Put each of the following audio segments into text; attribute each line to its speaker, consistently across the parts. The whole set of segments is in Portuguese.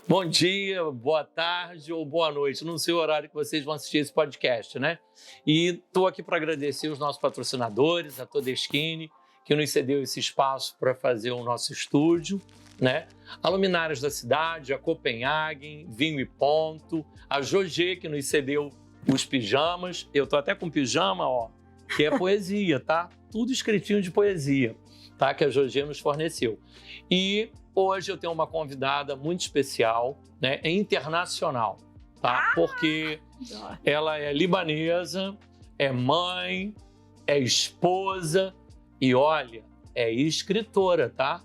Speaker 1: Bom dia, boa tarde ou boa noite, não sei o horário que vocês vão assistir esse podcast, né? E estou aqui para agradecer os nossos patrocinadores, a Todeskine, que nos cedeu esse espaço para fazer o nosso estúdio, né? A Luminárias da Cidade, a Copenhagen, Vinho e Ponto, a Jogê, que nos cedeu os pijamas. Eu estou até com pijama, ó, que é poesia, tá? Tudo escritinho de poesia, tá? Que a Jogê nos forneceu. E hoje eu tenho uma convidada muito especial, né? É internacional, tá? Porque ela é libanesa, é mãe, é esposa e, olha, é escritora, tá?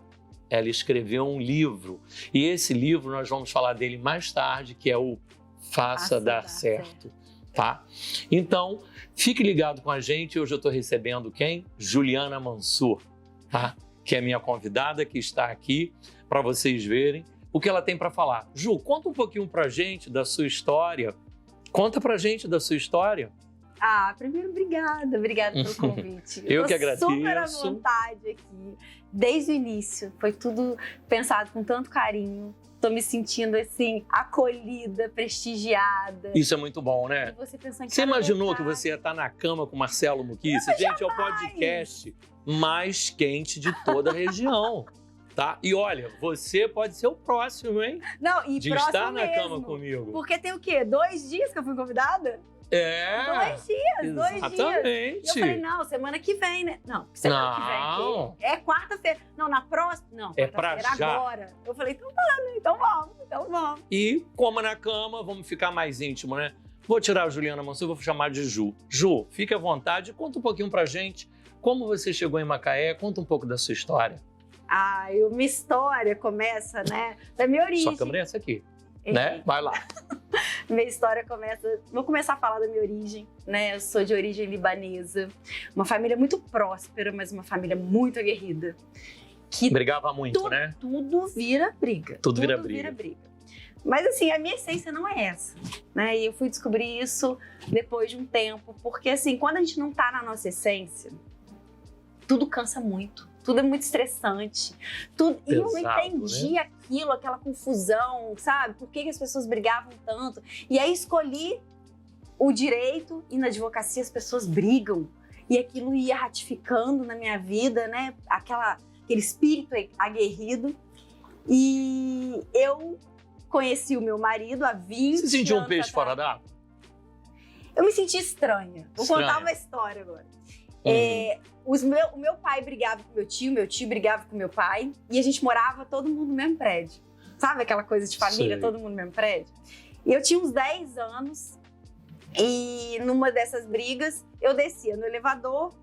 Speaker 1: Ela escreveu um livro. E esse livro nós vamos falar dele mais tarde, que é o Faça Dar Certo, tá? Então, fique ligado com a gente. Hoje eu estou recebendo quem? Juliana Mansur, tá? Que é minha convidada, que está aqui para vocês verem o que ela tem para falar. Ju, conta um pouquinho para a gente da sua história. Conta para a gente da sua história.
Speaker 2: Primeiro, obrigada pelo convite.
Speaker 1: Eu que agradeço.
Speaker 2: Super à vontade aqui, desde o início. Foi tudo pensado com tanto carinho. Tô me sentindo, assim, acolhida, prestigiada.
Speaker 1: Isso é muito bom, né?
Speaker 2: Você
Speaker 1: imaginou que você ia estar na cama com o Marcelo Muquice? Gente, é o podcast mais quente de toda a região, tá? E olha, você pode ser o próximo, hein?
Speaker 2: Não, e
Speaker 1: de
Speaker 2: próximo
Speaker 1: estar na
Speaker 2: mesmo,
Speaker 1: cama comigo.
Speaker 2: Porque tem o quê? 2 dias que eu fui convidada? 2 dias, 2 dias.
Speaker 1: Exatamente.
Speaker 2: E eu falei, não, semana que vem, né? Não, semana que vem. É quarta-feira. Não, na próxima. Não,
Speaker 1: é pra já.
Speaker 2: Agora. Eu falei, então tá, né? Então vamos.
Speaker 1: E como na cama, vamos ficar mais íntimo, né? Vou tirar a Juliana Mansur, vou chamar de Ju. Ju, fique à vontade, conta um pouquinho pra gente como você chegou em Macaé, conta um pouco da sua história.
Speaker 2: Minha história começa, né, da minha origem.
Speaker 1: Sua câmera é essa aqui, né? Vai lá.
Speaker 2: Minha história começa... Vou começar a falar da minha origem, né? Eu sou de origem libanesa. Uma família muito próspera, mas uma família muito aguerrida. Que
Speaker 1: brigava muito, né?
Speaker 2: Tudo vira briga.
Speaker 1: Tudo vira briga.
Speaker 2: Mas assim, a minha essência não é essa, né? E eu fui descobrir isso depois de um tempo. Porque assim, quando a gente não tá na nossa essência, tudo cansa muito. Tudo é muito estressante. Pesado, e eu não entendi, né? Aquilo, aquela confusão, sabe? Por que as pessoas brigavam tanto? E aí escolhi o direito e na advocacia as pessoas brigam. E aquilo ia ratificando na minha vida, né? Aquele espírito aguerrido. E eu conheci o meu marido há 20 anos.
Speaker 1: Você sentiu um peixe fora d'água?
Speaker 2: Eu me senti estranha. Vou contar uma história agora. O meu pai brigava com meu tio brigava com meu pai, e a gente morava todo mundo no mesmo prédio. Sabe aquela coisa de família, todo mundo no mesmo prédio? E eu tinha uns 10 anos, e numa dessas brigas, eu descia no elevador,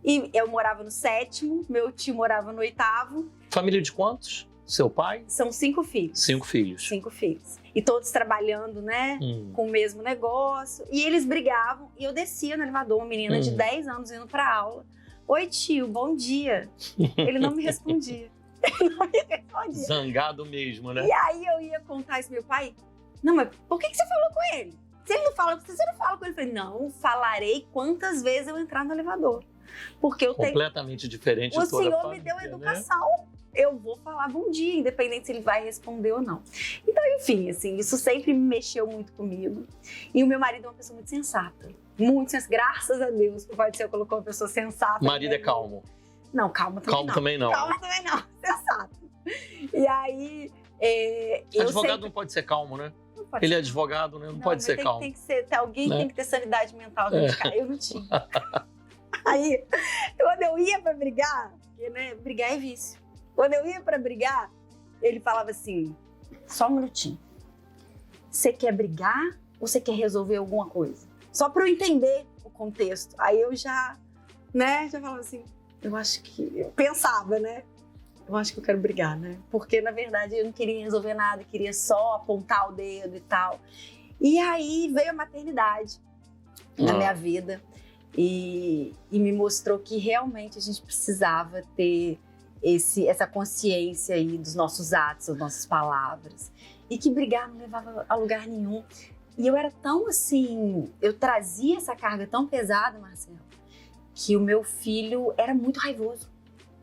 Speaker 2: e eu morava no 7º, meu tio morava no 8º.
Speaker 1: Família de quantos? Seu pai?
Speaker 2: São 5 filhos.
Speaker 1: 5 filhos.
Speaker 2: 5 filhos. E todos trabalhando, né, com o mesmo negócio. E eles brigavam, e eu descia no elevador, uma menina de 10 anos indo pra aula. Oi, tio, bom dia. Ele não me respondia.
Speaker 1: Zangado mesmo, né?
Speaker 2: E aí eu ia contar isso pro meu pai. Não, mas por que você falou com ele? Se ele não fala com você, você não fala com ele. Eu falei, não, falarei quantas vezes eu entrar no elevador. Porque eu
Speaker 1: completamente diferente de toda a
Speaker 2: família. O Senhor me deu educação. Né? Eu vou falar bom dia, independente se ele vai responder ou não. Então, enfim, assim, isso sempre me mexeu muito comigo. E o meu marido é uma pessoa muito sensata. Muito sensata. Graças a Deus, o Pai do Céu colocou uma pessoa sensata.
Speaker 1: O marido é calmo?
Speaker 2: Não, calma também não. Calma também não, sensato. E aí...
Speaker 1: advogado não pode ser calmo, né? Ele é advogado, né? Não pode ser calmo.
Speaker 2: Alguém tem que ter sanidade mental. Eu não tinha. Aí, quando eu ia pra brigar, porque, né, brigar é vício. Quando eu ia pra brigar, ele falava assim, só um minutinho. Você quer brigar ou você quer resolver alguma coisa? Só pra eu entender o contexto. Aí eu já falava assim, eu pensava, né? Eu acho que eu quero brigar, né? Porque, na verdade, eu não queria resolver nada, queria só apontar o dedo e tal. E aí veio a maternidade na minha vida e me mostrou que realmente a gente precisava ter essa consciência aí dos nossos atos, das nossas palavras. E que brigar não levava a lugar nenhum. E eu era tão assim, eu trazia essa carga tão pesada, Marcelo, que o meu filho era muito raivoso.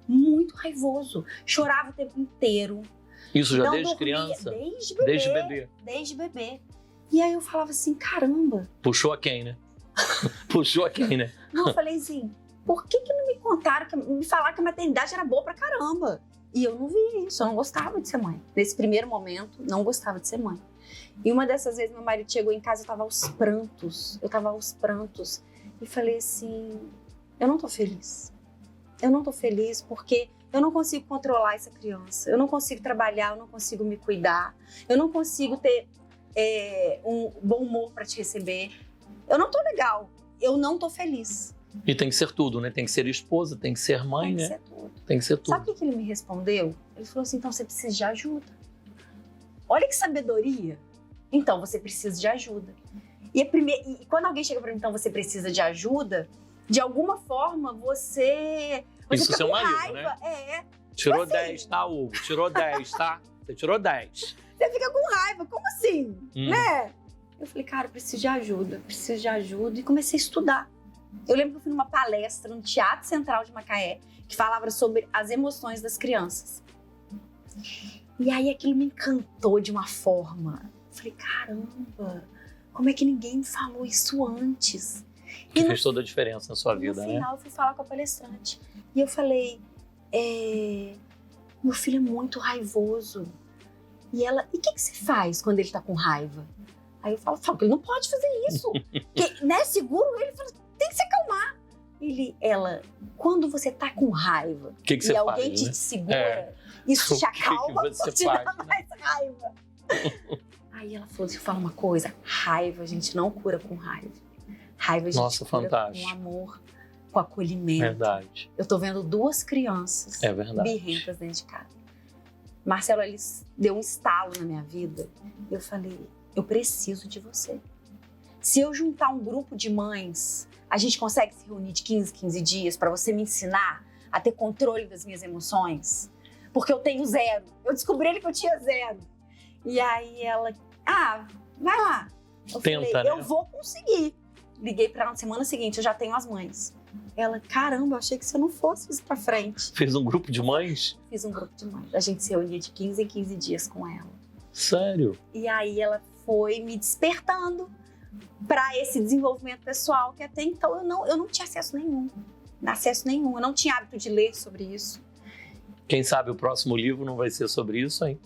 Speaker 2: Muito raivoso. Chorava o tempo inteiro.
Speaker 1: Isso já
Speaker 2: Não
Speaker 1: desde
Speaker 2: dormia,
Speaker 1: criança?
Speaker 2: Desde bebê.
Speaker 1: Desde bebê.
Speaker 2: Desde bebê. E aí eu falava assim, caramba.
Speaker 1: Puxou a quem, né? Puxou a quem, né?
Speaker 2: Não, eu falei assim, por que não me contaram, me falaram que a maternidade era boa pra caramba? E eu não vi isso, eu não gostava de ser mãe. Nesse primeiro momento, não gostava de ser mãe. E uma dessas vezes, meu marido chegou em casa, eu tava aos prantos. E falei assim, eu não tô feliz. Eu não tô feliz porque eu não consigo controlar essa criança. Eu não consigo trabalhar, eu não consigo me cuidar. Eu não consigo ter um bom humor pra te receber. Eu não tô legal, eu não tô feliz.
Speaker 1: E tem que ser tudo, né? Tem que ser esposa, tem que ser mãe,
Speaker 2: Tem que
Speaker 1: né?
Speaker 2: ser tudo.
Speaker 1: Tem que ser tudo.
Speaker 2: Sabe o que ele me respondeu? Ele falou assim, então você precisa de ajuda. Olha que sabedoria. Então você precisa de ajuda. E quando alguém chega pra mim, então você precisa de ajuda, de alguma forma você
Speaker 1: Isso
Speaker 2: fica
Speaker 1: seu
Speaker 2: com
Speaker 1: marido,
Speaker 2: raiva.
Speaker 1: né? Tirou
Speaker 2: assim,
Speaker 1: 10, tá, Hugo? Tirou 10, tá? Você tirou 10.
Speaker 2: Você fica com raiva, como assim? Né? Eu falei, cara, eu preciso de ajuda. E comecei a estudar. Eu lembro que eu fui numa palestra no Teatro Central de Macaé, que falava sobre as emoções das crianças. E aí aquilo me encantou de uma forma. Eu falei, caramba, como é que ninguém me falou isso antes?
Speaker 1: Que fez toda a diferença na sua vida, né?
Speaker 2: No final, eu fui falar com a palestrante. E eu falei, meu filho é muito raivoso. E ela, e o que você faz quando ele tá com raiva? Aí eu falo que ele não pode fazer isso. Que, né, seguro ele, fala, tem que se acalmar. Ela, quando você tá com raiva
Speaker 1: que
Speaker 2: e alguém te segura, isso te acalma ou te dá mais raiva? Aí ela falou, deixa eu falar uma coisa, raiva a gente não cura com raiva. Raiva a gente cura com amor, com acolhimento.
Speaker 1: Verdade.
Speaker 2: Eu tô vendo 2 crianças birrentas dentro de casa. Marcelo, ele deu um estalo na minha vida. Eu falei, eu preciso de você. Se eu juntar um grupo de mães, a gente consegue se reunir de 15 dias para você me ensinar a ter controle das minhas emoções? Porque eu tenho 0. Eu descobri que eu tinha 0. E aí ela, vai lá. Eu falei,
Speaker 1: né?
Speaker 2: eu vou conseguir. Liguei para ela na semana seguinte, eu já tenho as mães. Ela, caramba, achei que você não fosse isso pra frente.
Speaker 1: Fez um grupo de mães?
Speaker 2: Fiz um grupo de mães. A gente se reunia de 15 em 15 dias com ela.
Speaker 1: Sério?
Speaker 2: E aí ela foi me despertando para esse desenvolvimento pessoal, que até então eu não tinha acesso nenhum. Eu não tinha hábito de ler sobre isso.
Speaker 1: Quem sabe o próximo livro não vai ser sobre isso, hein?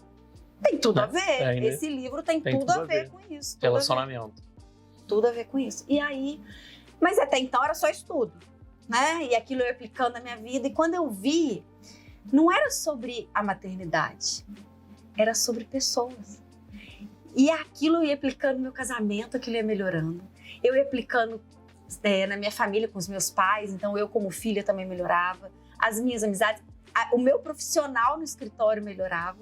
Speaker 2: Tem tudo a ver. Esse livro tem tudo a ver com isso.
Speaker 1: Relacionamento.
Speaker 2: Tudo a ver com isso. E aí, mas até então era só estudo, né? E aquilo eu ia aplicando na minha vida. E quando eu vi, não era sobre a maternidade, era sobre pessoas. E aquilo eu ia aplicando no meu casamento, aquilo ia melhorando. Eu ia aplicando na minha família com os meus pais, então eu como filha também melhorava. As minhas amizades, o meu profissional no escritório melhorava.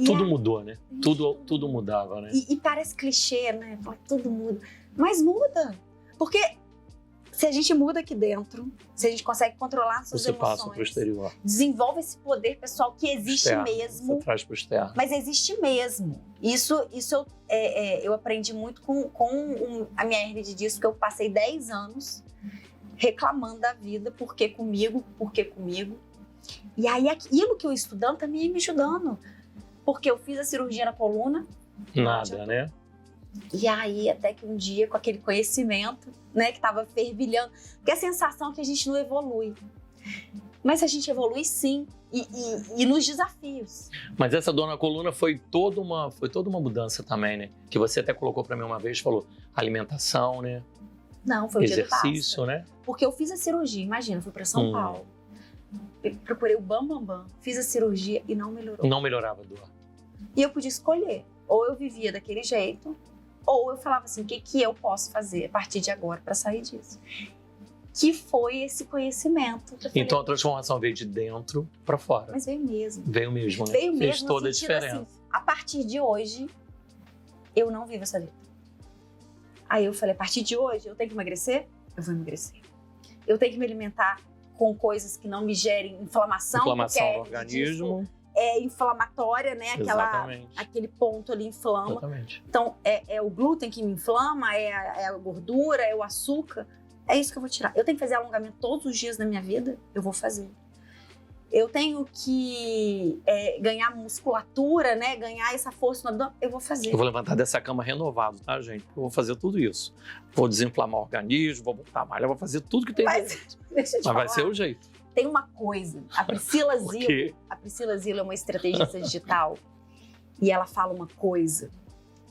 Speaker 1: Tudo mudou, né? Tudo mudava, né?
Speaker 2: E parece clichê, né? Tudo muda. Mas muda. Porque se a gente muda aqui dentro, se a gente consegue controlar suas emoções,
Speaker 1: passa pro exterior.
Speaker 2: Desenvolve esse poder pessoal que existe mesmo.
Speaker 1: Você traz pro externo.
Speaker 2: Mas existe mesmo. Isso eu aprendi muito com a minha hernia de disco, que eu passei 10 anos reclamando da vida, por que comigo. E aí aquilo que eu estudando também ia me ajudando. Porque eu fiz a cirurgia na coluna.
Speaker 1: Nada, né?
Speaker 2: E aí, até que um dia, com aquele conhecimento, né, que tava fervilhando, porque a sensação é que a gente não evolui. Mas a gente evolui sim, e nos desafios.
Speaker 1: Mas essa dor na coluna foi toda uma mudança também, né? Que você até colocou para mim uma vez, falou alimentação, né?
Speaker 2: Não, foi o
Speaker 1: exercício, né?
Speaker 2: Porque eu fiz a cirurgia, imagina, fui para São Paulo. Procurei o Bam, fiz a cirurgia e não melhorou.
Speaker 1: Não melhorava a dor.
Speaker 2: E eu podia escolher, ou eu vivia daquele jeito, ou eu falava assim, o que eu posso fazer a partir de agora para sair disso? Que foi esse conhecimento.
Speaker 1: Então a transformação veio de dentro para fora.
Speaker 2: Mas veio mesmo.
Speaker 1: Veio mesmo, né?
Speaker 2: Veio mesmo.
Speaker 1: Fez toda a diferença.
Speaker 2: Assim, a partir de hoje, eu não vivo essa vida. Aí eu falei, a partir de hoje, eu tenho que emagrecer? Eu vou emagrecer. Eu tenho que me alimentar com coisas que não me gerem inflamação.
Speaker 1: Inflamação no organismo.
Speaker 2: É inflamatória, né? Aquele ponto ali inflama.
Speaker 1: Exatamente.
Speaker 2: Então, é o glúten que me inflama, é a gordura, é o açúcar. É isso que eu vou tirar. Eu tenho que fazer alongamento todos os dias da minha vida, eu vou fazer. eu tenho que ganhar musculatura, né? Ganhar essa força no abdômen, eu vou fazer.
Speaker 1: Eu vou levantar dessa cama renovado, tá, gente? Eu vou fazer tudo isso. Vou desinflamar o organismo, vou botar malha, vou fazer tudo que tem direito.
Speaker 2: Deixa eu te
Speaker 1: Mas vai
Speaker 2: falar.
Speaker 1: ser o jeito.
Speaker 2: Tem uma coisa, a Priscila
Speaker 1: O quê?
Speaker 2: Zilo é uma estrategista digital e ela fala uma coisa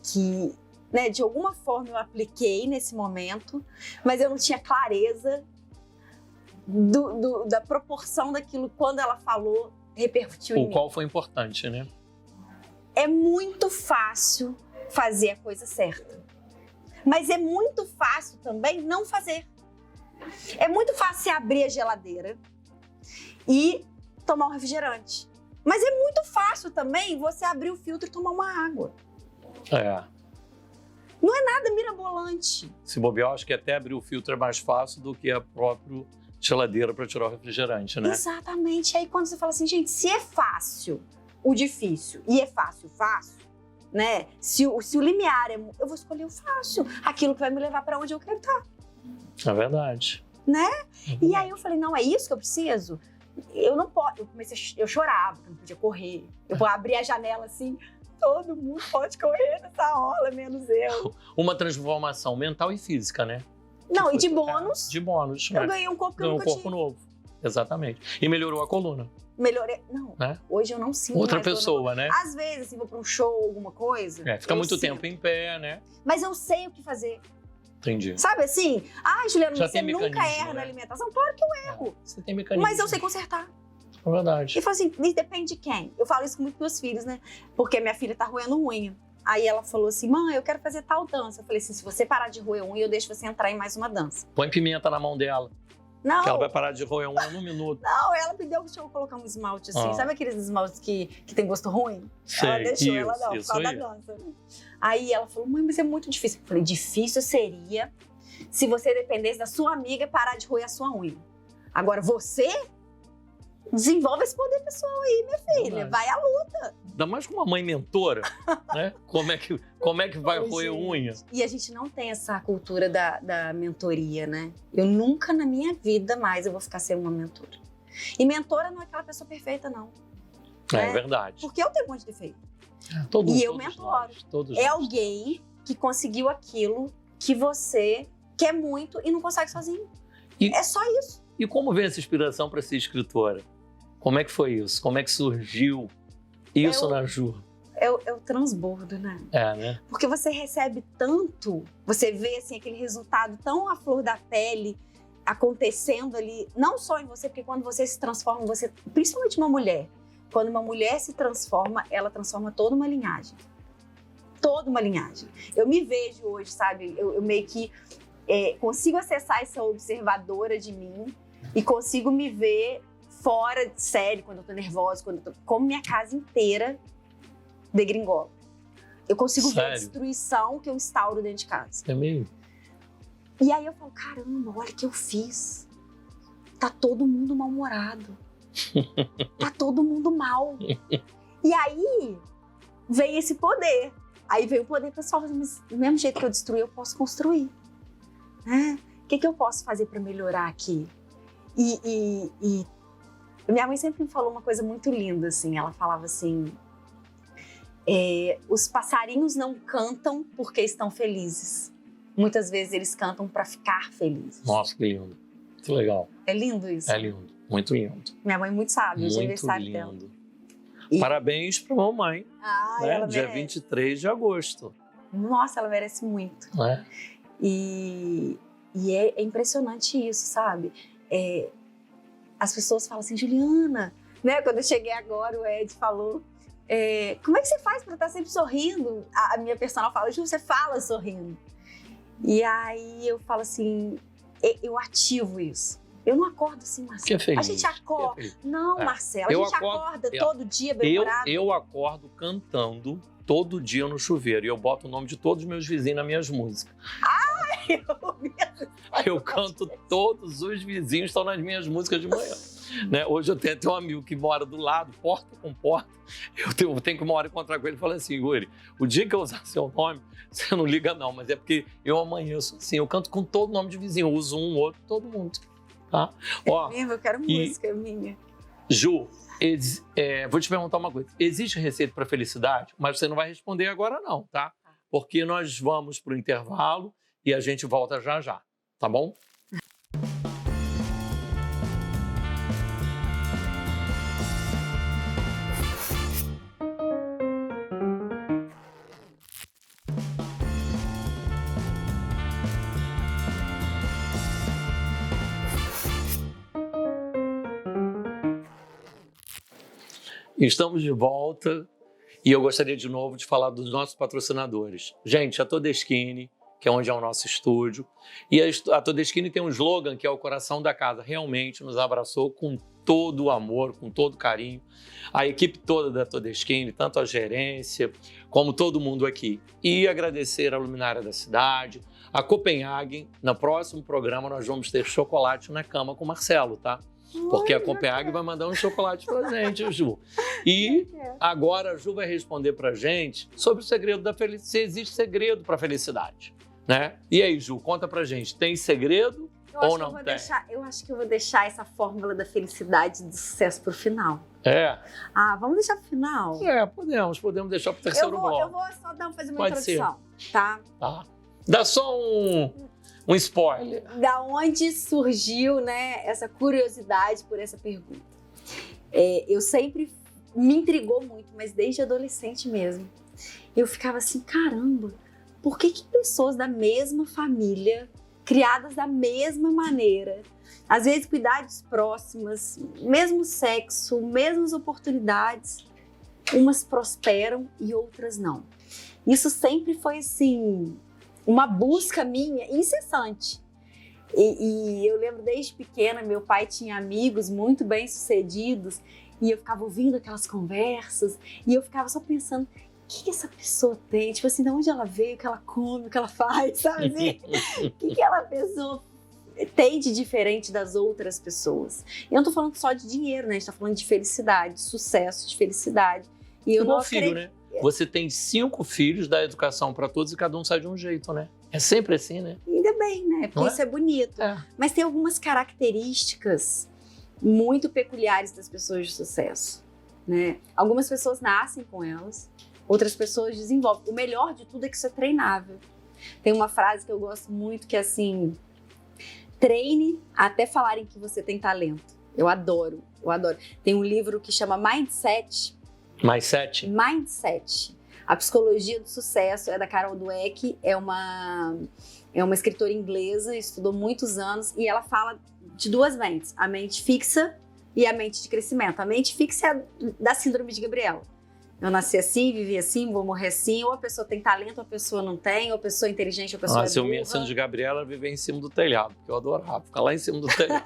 Speaker 2: que, né, de alguma forma eu apliquei nesse momento, mas eu não tinha clareza da proporção daquilo quando ela falou, repercutiu em mim.
Speaker 1: O qual foi importante, né?
Speaker 2: É muito fácil fazer a coisa certa, mas é muito fácil também não fazer. É muito fácil você abrir a geladeira e tomar um refrigerante. Mas é muito fácil também você abrir o filtro e tomar uma água.
Speaker 1: É.
Speaker 2: Nada mirabolante.
Speaker 1: Se bobear, acho que até abrir o filtro é mais fácil do que a própria geladeira para tirar o refrigerante, né?
Speaker 2: Exatamente. Aí quando você fala assim, gente, se é fácil o difícil e é fácil, né? Se o limiar eu vou escolher o fácil, aquilo que vai me levar para onde eu quero estar,
Speaker 1: É verdade.
Speaker 2: né? E aí eu falei, não, é isso que eu preciso? Eu não posso. Eu chorava, eu não podia correr. Eu vou abrir a janela assim, todo mundo pode correr nessa orla, menos eu.
Speaker 1: Uma transformação mental e física, né?
Speaker 2: Não, e de bônus,
Speaker 1: De bônus,
Speaker 2: eu
Speaker 1: né?
Speaker 2: ganhei um corpo que eu
Speaker 1: Ganhou um
Speaker 2: nunca
Speaker 1: corpo
Speaker 2: tive.
Speaker 1: novo. Exatamente. E melhorou a coluna,
Speaker 2: Melhorei. Não,
Speaker 1: né?
Speaker 2: hoje eu não sinto
Speaker 1: Outra
Speaker 2: mais dor
Speaker 1: pessoa, né?
Speaker 2: Às vezes, assim, vou para um show, alguma coisa.
Speaker 1: Fica
Speaker 2: eu
Speaker 1: muito
Speaker 2: sinto.
Speaker 1: tempo em pé, né?
Speaker 2: Mas eu sei o que fazer.
Speaker 1: Entendi.
Speaker 2: Sabe assim? Juliana,
Speaker 1: Já
Speaker 2: você
Speaker 1: tem
Speaker 2: nunca
Speaker 1: mecanismo,
Speaker 2: erra
Speaker 1: né?
Speaker 2: na alimentação. Claro que eu erro.
Speaker 1: Você tem mecanismo.
Speaker 2: Mas eu sei consertar.
Speaker 1: É verdade.
Speaker 2: E falo assim, e depende de quem. Eu falo isso com muitos meus filhos, né? Porque minha filha tá roendo unha. Aí ela falou assim, mãe, eu quero fazer tal dança. Eu falei assim, se você parar de roer unha, eu deixo você entrar em mais uma dança.
Speaker 1: Põe pimenta na mão dela,
Speaker 2: Não,
Speaker 1: que ela vai parar de roer unha num minuto.
Speaker 2: não, ela pediu que eu colocar um esmalte assim.
Speaker 1: Ah.
Speaker 2: Sabe aqueles esmaltes que tem gosto ruim? Ela deixou, ela não, por
Speaker 1: isso
Speaker 2: causa da
Speaker 1: aí.
Speaker 2: dança. Né? Aí ela falou, mãe, mas é muito difícil. Eu falei, difícil seria se você dependesse da sua amiga parar de roer a sua unha. Agora, você desenvolve esse poder pessoal aí, minha filha.
Speaker 1: Verdade.
Speaker 2: Vai à luta.
Speaker 1: Ainda mais com uma mãe mentora, né? Como é que vai
Speaker 2: Oi,
Speaker 1: roer
Speaker 2: gente.
Speaker 1: unha?
Speaker 2: E a gente não tem essa cultura da mentoria, né? Eu nunca na minha vida mais eu vou ficar sem uma mentora. E mentora não é aquela pessoa perfeita, não.
Speaker 1: É
Speaker 2: É.
Speaker 1: verdade.
Speaker 2: Porque eu tenho um monte de defeito.
Speaker 1: Todos,
Speaker 2: E eu
Speaker 1: todos
Speaker 2: mentoro.
Speaker 1: nós, todos
Speaker 2: É
Speaker 1: nós.
Speaker 2: alguém que conseguiu aquilo que você quer muito e não consegue sozinho.
Speaker 1: E-
Speaker 2: É só isso.
Speaker 1: E como veio essa inspiração para ser escritora? Como é que foi isso? Como é que surgiu isso
Speaker 2: Eu-
Speaker 1: na Ju?
Speaker 2: É o transbordo, né?
Speaker 1: É, né?
Speaker 2: Porque você recebe tanto, você vê assim, aquele resultado tão à flor da pele acontecendo ali, não só em você, porque quando você se transforma, você, principalmente uma mulher, quando uma mulher se transforma, ela transforma toda uma linhagem. Toda uma linhagem. Eu me vejo hoje, sabe? Eu meio que consigo acessar essa observadora de mim e consigo me ver fora de série, quando eu tô nervosa, quando eu tô, como minha casa inteira degringola. Eu consigo ver a
Speaker 1: Sério?
Speaker 2: destruição que eu instauro dentro de casa.
Speaker 1: É meio...
Speaker 2: E aí eu falo, caramba, olha o que eu fiz. Tá todo mundo mal-humorado. Tá todo mundo mal. E aí vem esse poder. Aí vem o poder pessoal, mas do mesmo jeito que eu destruí, eu posso construir. Né? O que eu posso fazer para melhorar aqui? E minha mãe sempre me falou uma coisa muito linda, assim. Ela falava assim, os passarinhos não cantam porque estão felizes. Muitas vezes eles cantam para ficar felizes.
Speaker 1: Nossa, que lindo. Que legal.
Speaker 2: É lindo isso.
Speaker 1: É lindo. Muito lindo.
Speaker 2: Minha mãe muito sabe, hoje é
Speaker 1: Muito
Speaker 2: aniversário dela.
Speaker 1: lindo.
Speaker 2: E-
Speaker 1: Parabéns para mamãe, né?
Speaker 2: Ela
Speaker 1: Dia
Speaker 2: merece.
Speaker 1: 23 de agosto.
Speaker 2: Nossa, ela merece muito.
Speaker 1: Né?
Speaker 2: E é impressionante isso, sabe? As pessoas falam assim, Juliana, né? Quando eu cheguei agora, o Ed falou, como é que você faz para estar sempre sorrindo? A minha personal fala, Ju, você fala sorrindo. E aí eu falo assim, eu ativo isso. Eu não acordo assim, Marcelo.
Speaker 1: Que feliz.
Speaker 2: A gente acorda.
Speaker 1: Que feliz.
Speaker 2: Não,
Speaker 1: É.
Speaker 2: Marcelo, a
Speaker 1: Eu
Speaker 2: gente
Speaker 1: acordo-
Speaker 2: acorda
Speaker 1: eu-
Speaker 2: todo dia bem-humorado.
Speaker 1: Eu acordo cantando todo dia no chuveiro e eu boto o nome de todos os meus vizinhos nas minhas músicas. Eu canto, todos os vizinhos estão nas minhas músicas de manhã. Né? Hoje eu tenho até um amigo que mora do lado, porta com porta. Eu tenho que uma hora encontrar com ele e falar assim, Yuri, o dia que eu usar seu nome, você não liga não, mas é porque eu amanheço assim, eu canto com todo nome de vizinho, eu uso um, outro, todo mundo. Tá? Ó,
Speaker 2: Mesmo, eu quero
Speaker 1: e-
Speaker 2: música minha.
Speaker 1: Ju, vou te perguntar uma coisa. Existe receita para felicidade? Mas você não vai responder agora não, tá? Porque nós vamos para o intervalo e a gente volta já já, tá bom? Estamos de volta e eu gostaria de novo de falar dos nossos patrocinadores. Gente, a Todeschini, que é onde é o nosso estúdio, e a Todeschini tem um slogan que é o coração da casa. Realmente nos abraçou com todo o amor, com todo o carinho. A equipe toda da Todeschini, tanto a gerência como todo mundo aqui. E agradecer a luminária da cidade, a Copenhagen. No próximo programa nós vamos ter chocolate na cama com o Marcelo, tá? Porque a Copenhagen vai mandar um chocolate pra gente, Ju. E agora a Ju vai responder pra gente sobre o segredo da felicidade, se existe segredo pra felicidade, né? E aí, Ju, conta pra gente, tem segredo ou não tem?
Speaker 2: Eu acho que eu vou deixar essa fórmula da felicidade e do sucesso pro final.
Speaker 1: É?
Speaker 2: Ah, vamos deixar pro final?
Speaker 1: Podemos deixar pro terceiro bloco.
Speaker 2: Eu vou só fazer uma introdução, tá?
Speaker 1: Dá só um spoiler.
Speaker 2: Da onde surgiu, né, essa curiosidade por essa pergunta? Eu sempre me intrigou muito, mas desde adolescente mesmo. Eu ficava assim, caramba, por que pessoas da mesma família, criadas da mesma maneira, às vezes com idades próximas, mesmo sexo, mesmas oportunidades, umas prosperam e outras não? Isso sempre foi assim, uma busca minha incessante. E eu lembro desde pequena, meu pai tinha amigos muito bem-sucedidos e eu ficava ouvindo aquelas conversas e eu ficava só pensando, o que essa pessoa tem? Tipo assim, de onde ela veio, o que ela come, o que ela faz, sabe? O que aquela pessoa tem de diferente das outras pessoas? E eu não tô falando só de dinheiro, né? A gente tá falando de felicidade, de sucesso, de felicidade. E eu não
Speaker 1: filho, né? Você tem 5 filhos, dá educação para todos e cada um sai de um jeito, né? É sempre assim, né?
Speaker 2: Ainda bem, né? Porque isso é bonito. Mas tem algumas características muito peculiares das pessoas de sucesso, né? Algumas pessoas nascem com elas, outras pessoas desenvolvem. O melhor de tudo é que isso é treinável. Tem uma frase que eu gosto muito que é assim, treine até falarem que você tem talento. Eu adoro. Tem um livro que chama Mindset. A Psicologia do Sucesso, é da Carol Dweck, é uma escritora inglesa, estudou muitos anos e ela fala de 2 mentes, a mente fixa e a mente de crescimento. A mente fixa é da síndrome de Gabriela. Eu nasci assim, vivi assim, vou morrer assim, ou a pessoa tem talento, ou a pessoa não tem, ou a pessoa é inteligente, ou a pessoa é burra.
Speaker 1: Minha síndrome de Gabriela viver em cima do telhado, porque eu adorava ficar lá em cima do telhado,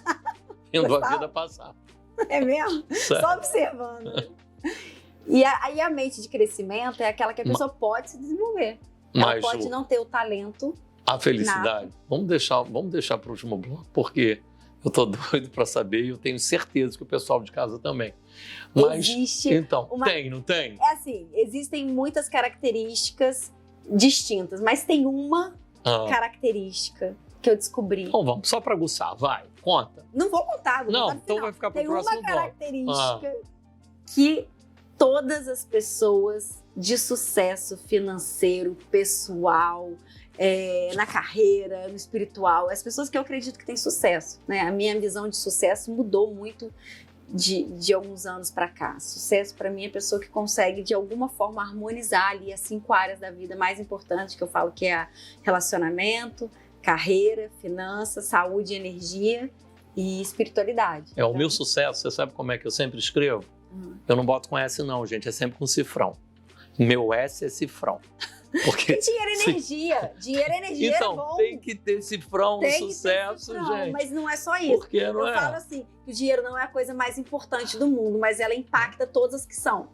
Speaker 1: vendo a vida passar.
Speaker 2: É mesmo?
Speaker 1: Sério?
Speaker 2: Só observando. E aí a mente de crescimento é aquela que a pessoa pode se desenvolver. Ela pode não ter o talento.
Speaker 1: A felicidade. Vamos deixar para o último bloco, porque eu tô doido para saber e eu tenho certeza que o pessoal de casa também. Mas, então, não tem?
Speaker 2: É assim, existem muitas características distintas, mas tem uma característica que eu descobri.
Speaker 1: Então vamos, só para aguçar, vai, conta.
Speaker 2: Não vou contar,
Speaker 1: então vai ficar para o próximo bloco.
Speaker 2: Tem uma característica que todas as pessoas de sucesso financeiro, pessoal, na carreira, no espiritual, as pessoas que eu acredito que têm sucesso, né? A minha visão de sucesso mudou muito de alguns anos para cá. Sucesso para mim é a pessoa que consegue de alguma forma harmonizar ali as 5 áreas da vida mais importantes que eu falo que é relacionamento, carreira, finanças, saúde, energia e espiritualidade.
Speaker 1: O meu sucesso, você sabe como é que eu sempre escrevo? Eu não boto com S não, gente, é sempre com cifrão. Meu S é cifrão. Porque
Speaker 2: dinheiro é energia. Dinheiro é energia,
Speaker 1: então,
Speaker 2: é bom.
Speaker 1: tem que ter cifrão no sucesso, gente.
Speaker 2: Mas não é só isso.
Speaker 1: Porque não
Speaker 2: eu falo assim, que o dinheiro não é a coisa mais importante do mundo, mas ela impacta todas as que são.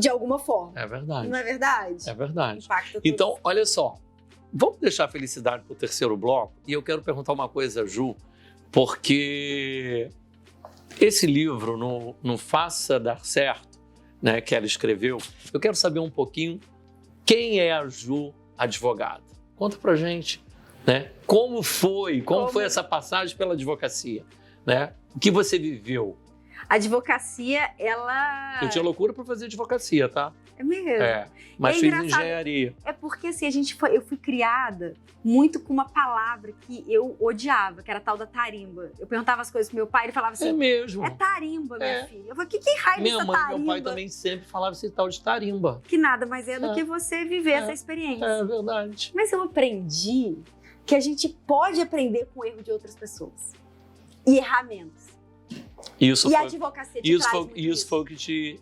Speaker 2: De alguma forma.
Speaker 1: É verdade.
Speaker 2: Não é verdade?
Speaker 1: É verdade.
Speaker 2: Impacta todas.
Speaker 1: Então, olha só. Vamos deixar a felicidade para o terceiro bloco? E eu quero perguntar uma coisa, Ju, porque esse livro, no Faça Dar Certo, né, que ela escreveu, eu quero saber um pouquinho quem é a Ju advogada. Conta pra gente, né? Como foi essa passagem pela advocacia, né? O que você viveu?
Speaker 2: A advocacia, ela...
Speaker 1: Eu tinha loucura pra fazer advocacia, tá?
Speaker 2: É mesmo?
Speaker 1: Mas
Speaker 2: É
Speaker 1: fiz
Speaker 2: engraçado.
Speaker 1: engenharia.
Speaker 2: É porque assim, eu fui criada muito com uma palavra que eu odiava, que era a tal da tarimba. Eu perguntava as coisas pro meu pai, ele falava assim,
Speaker 1: É mesmo.
Speaker 2: é tarimba, minha filha. Eu falei, que raio
Speaker 1: Minha
Speaker 2: dessa
Speaker 1: mãe e
Speaker 2: tarimba?
Speaker 1: meu pai também sempre falavam esse tal de tarimba.
Speaker 2: Que nada mais é do que você viver essa experiência.
Speaker 1: É verdade.
Speaker 2: Mas eu aprendi que a gente pode aprender com o erro de outras pessoas. E errar menos.
Speaker 1: Isso
Speaker 2: E a
Speaker 1: foi,
Speaker 2: advocacia te traz muito
Speaker 1: isso foi o que te